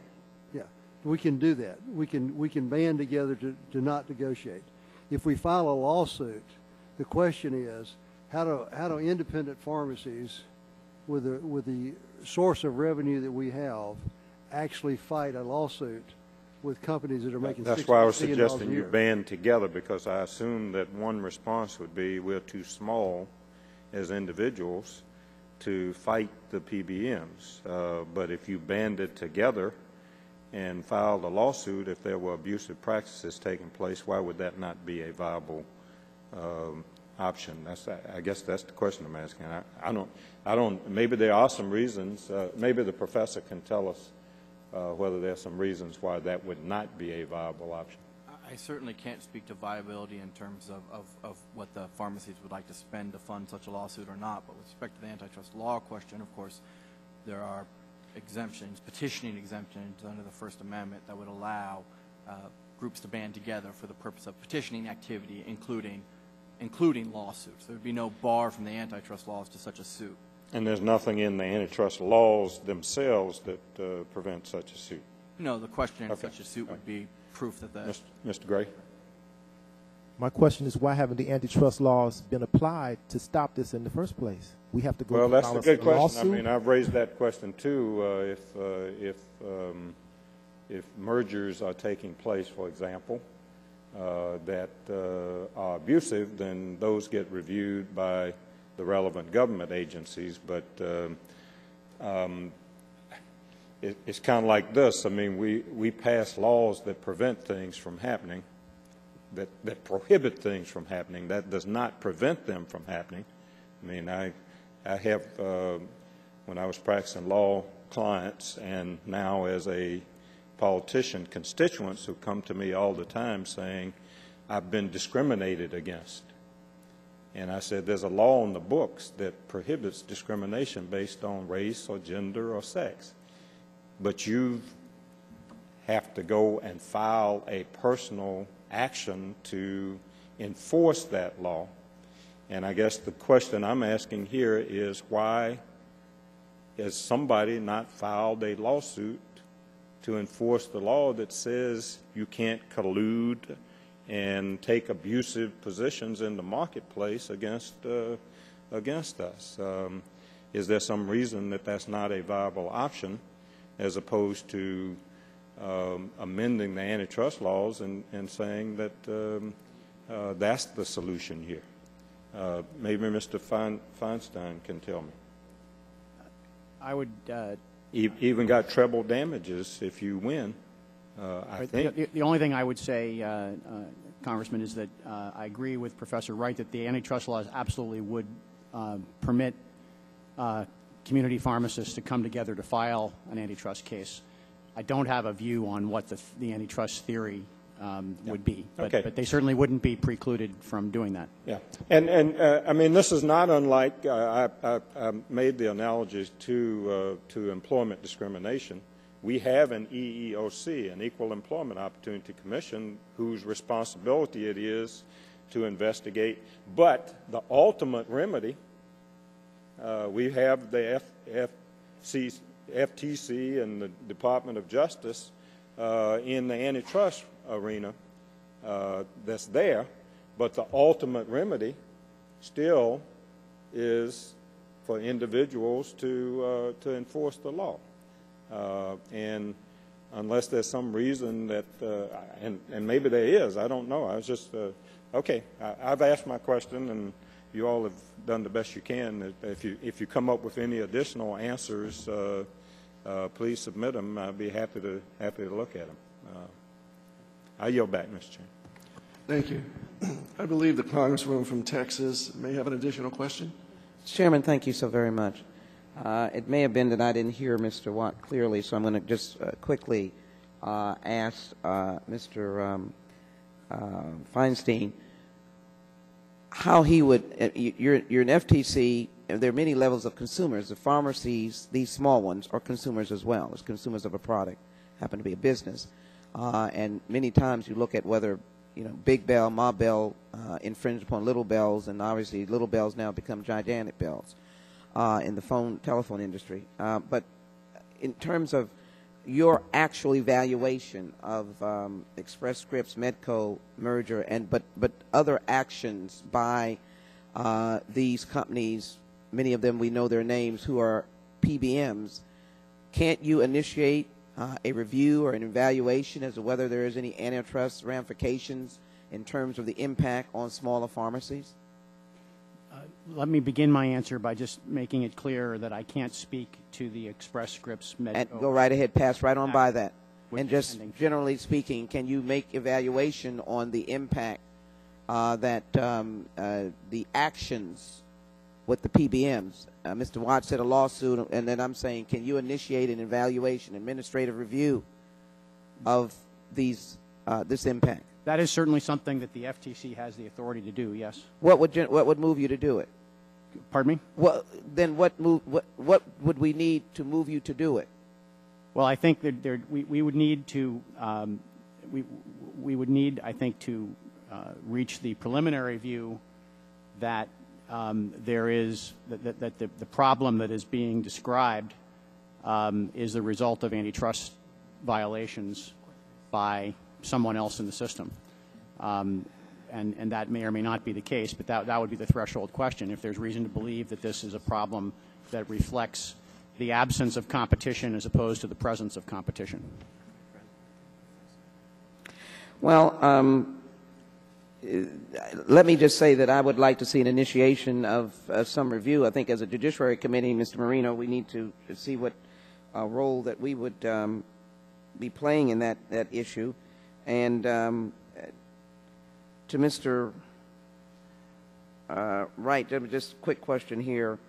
Yeah, we can do that. We can band together to not negotiate. If we file a lawsuit, the question is how do independent pharmacies, with the source of revenue that we have, actually fight a lawsuit with companies that are making $60 billion a year? That's why I was suggesting you band together, because I assume that one response would be we're too small as individuals to fight the PBMs. But if you banded together and filed a lawsuit, if there were abusive practices taking place, why would that not be a viable option? I guess that's the question I'm asking. I don't. Maybe there are some reasons. Maybe the professor can tell us whether there are some reasons why that would not be a viable option. I certainly can't speak to viability in terms of what the pharmacies would like to spend to fund such a lawsuit or not. But with respect to the antitrust law question, of course, there are exemptions, petitioning exemptions under the First Amendment that would allow groups to band together for the purpose of petitioning activity, including lawsuits. There would be no bar from the antitrust laws to such a suit. And there's nothing in the antitrust laws themselves that prevent such a suit? No, the question of such a suit would be proof that the... Mr. Gray? My question is, why haven't the antitrust laws been applied to stop this in the first place? We have to go. Well, that's a good question. Lawsuit? I mean, I've raised that question too. If mergers are taking place, for example, that are abusive, then those get reviewed by the relevant government agencies. But it's kind of like this. I mean, we pass laws that prevent things from happening, that prohibit things from happening. That does not prevent them from happening. I mean, I have, when I was practicing law, clients, and now as a politician, constituents who come to me all the time saying, I've been discriminated against. And I said, there's a law in the books that prohibits discrimination based on race or gender or sex. But you have to go and file a personal action to enforce that law. And I guess the question I'm asking here is, why has somebody not filed a lawsuit to enforce the law that says you can't collude and take abusive positions in the marketplace against us? Is there some reason that that's not a viable option, as opposed to amending the antitrust laws and saying that that's the solution here? Maybe Mr. Feinstein can tell me. I would... even got treble damages if you win, I think. The only thing I would say, Congressman, is that I agree with Professor Wright that the antitrust laws absolutely would permit community pharmacists to come together to file an antitrust case. I don't have a view on what the antitrust theory would be, but they certainly wouldn't be precluded from doing that. Yeah, and I mean, this is not unlike, I made the analogy to employment discrimination. We have an EEOC, an Equal Employment Opportunity Commission, whose responsibility it is to investigate, but the ultimate remedy, we have the FTC and the Department of Justice in the antitrust arena that's there, but the ultimate remedy still is for individuals to enforce the law. And unless there's some reason that, and maybe there is, I don't know. I was just, okay, I've asked my question, and you all have done the best you can. If you come up with any additional answers, please submit them. I'd be happy to look at them. I yield back, Mr. Chairman. Thank you. I believe the Congresswoman from Texas may have an additional question. Chairman, thank you so very much. It may have been that I didn't hear Mr. Watt clearly, so I'm going to just quickly ask Mr. Feinstein how he would, you're an FTC, there are many levels of consumers. The pharmacies, these small ones, are consumers as well, as consumers of a product, happen to be a business. And many times you look at whether, Big Bell, Ma Bell infringe upon Little Bells, and obviously Little Bells now become gigantic bells in the telephone industry. But in terms of your actual evaluation of Express Scripts, Medco merger, but other actions by these companies, many of them we know their names, who are PBMs, can't you initiate a review or an evaluation as to whether there is any antitrust ramifications in terms of the impact on smaller pharmacies? Let me begin my answer by just making it clear that I can't speak to the Express Scripts Medco. Go right ahead, pass right on by that. And just generally speaking, can you make evaluation on the impact that the actions with the PBMs? Mr. Watts said a lawsuit, and then I'm saying, can you initiate an evaluation, administrative review of these this impact? That is certainly something that the FTC has the authority to do. Yes. What would move you to do it? Pardon me? Well, then what would we need to move you to do it? Well, I think that we would need to we would need, I think, to reach the preliminary view that there is that the problem that is being described is the result of antitrust violations by someone else in the system. And that may or may not be the case, but that would be the threshold question. If there's reason to believe that this is a problem that reflects the absence of competition as opposed to the presence of competition. Well, let me just say that I would like to see an initiation of some review. I think as a Judiciary Committee, Mr. Marino, we need to see what role that we would be playing in that issue. And to Mr. Wright, just a quick question here.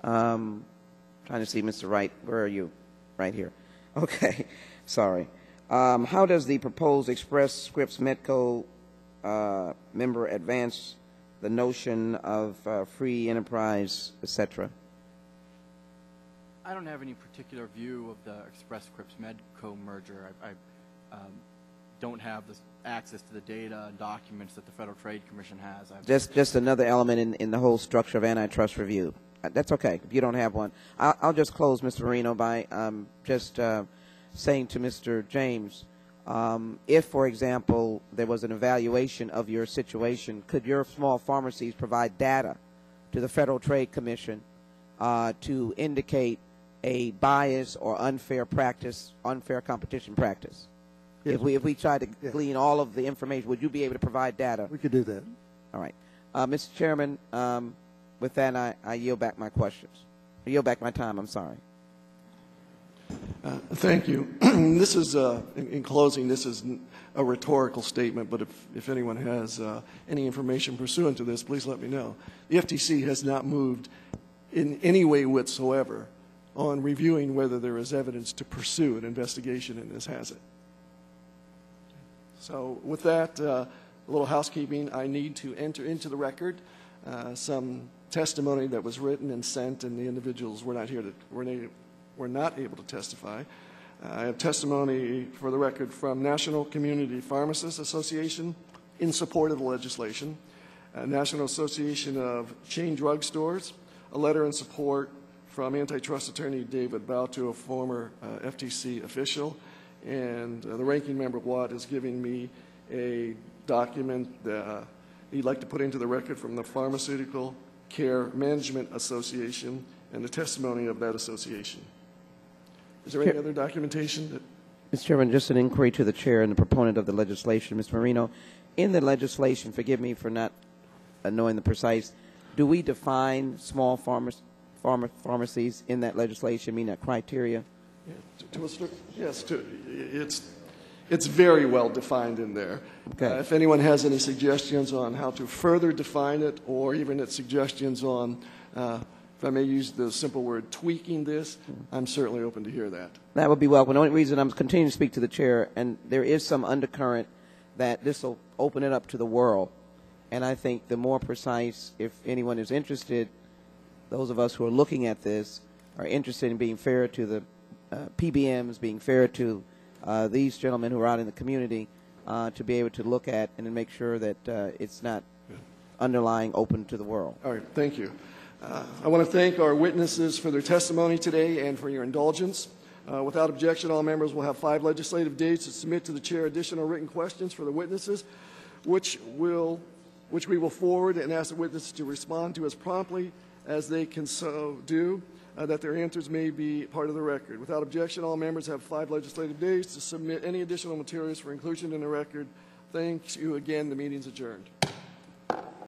Trying to see Mr. Wright. Where are you? Right here. Okay. Sorry. How does the proposed Express Scripts Medco member advance the notion of free enterprise, etc.? I don't have any particular view of the Express Scripts Medco merger. I don't have the access to the data and documents that the Federal Trade Commission has. Just another element in the whole structure of antitrust review. That's okay if you don't have one. I'll just close, Mr. Marino, by just saying to Mr. James, if, for example, there was an evaluation of your situation, could your small pharmacies provide data to the Federal Trade Commission to indicate a bias or unfair practice, unfair competition practice? Yes. If we try to glean all of the information, would you be able to provide data? We could do that. All right. Mr. Chairman, with that, I yield back my questions. I yield back my time. I'm sorry. Thank you. This is, in closing, this is a rhetorical statement, but if anyone has any information pursuant to this, please let me know. The FTC has not moved in any way whatsoever on reviewing whether there is evidence to pursue an investigation in this, has it? So with that, a little housekeeping, I need to enter into the record some testimony that was written and sent, and the individuals were not here to, were not able to testify. I have testimony for the record from National Community Pharmacists Association in support of the legislation, National Association of Chain Drug Stores, a letter in support from antitrust attorney David Bautu, a former FTC official, and the ranking member Watt is giving me a document that he'd like to put into the record from the Pharmaceutical Care Management Association and the testimony of that association. Is there any other documentation that... Mr. Chairman, just an inquiry to the chair and the proponent of the legislation, Mr. Marino. In the legislation, forgive me for not knowing the precise, do we define small pharmacies in that legislation, mean that criteria? Yes, it's very well defined in there. Okay. If anyone has any suggestions on how to further define it, or even its suggestions on, if I may use the simple word, tweaking this, I'm certainly open to hear that. That would be welcome. The only reason I'm continuing to speak to the chair, and there is some undercurrent that this will open it up to the world. And I think the more precise, if anyone is interested, those of us who are looking at this are interested in being fair to the PBMs, being fair to these gentlemen who are out in the community, to be able to look at and make sure that it's not underlying open to the world. All right, thank you. I want to thank our witnesses for their testimony today and for your indulgence. Without objection, all members will have 5 legislative days to submit to the chair additional written questions for the witnesses, which we will forward and ask the witnesses to respond to as promptly as they can so do, that their answers may be part of the record. Without objection, all members have 5 legislative days to submit any additional materials for inclusion in the record. Thank you again. The meeting's adjourned.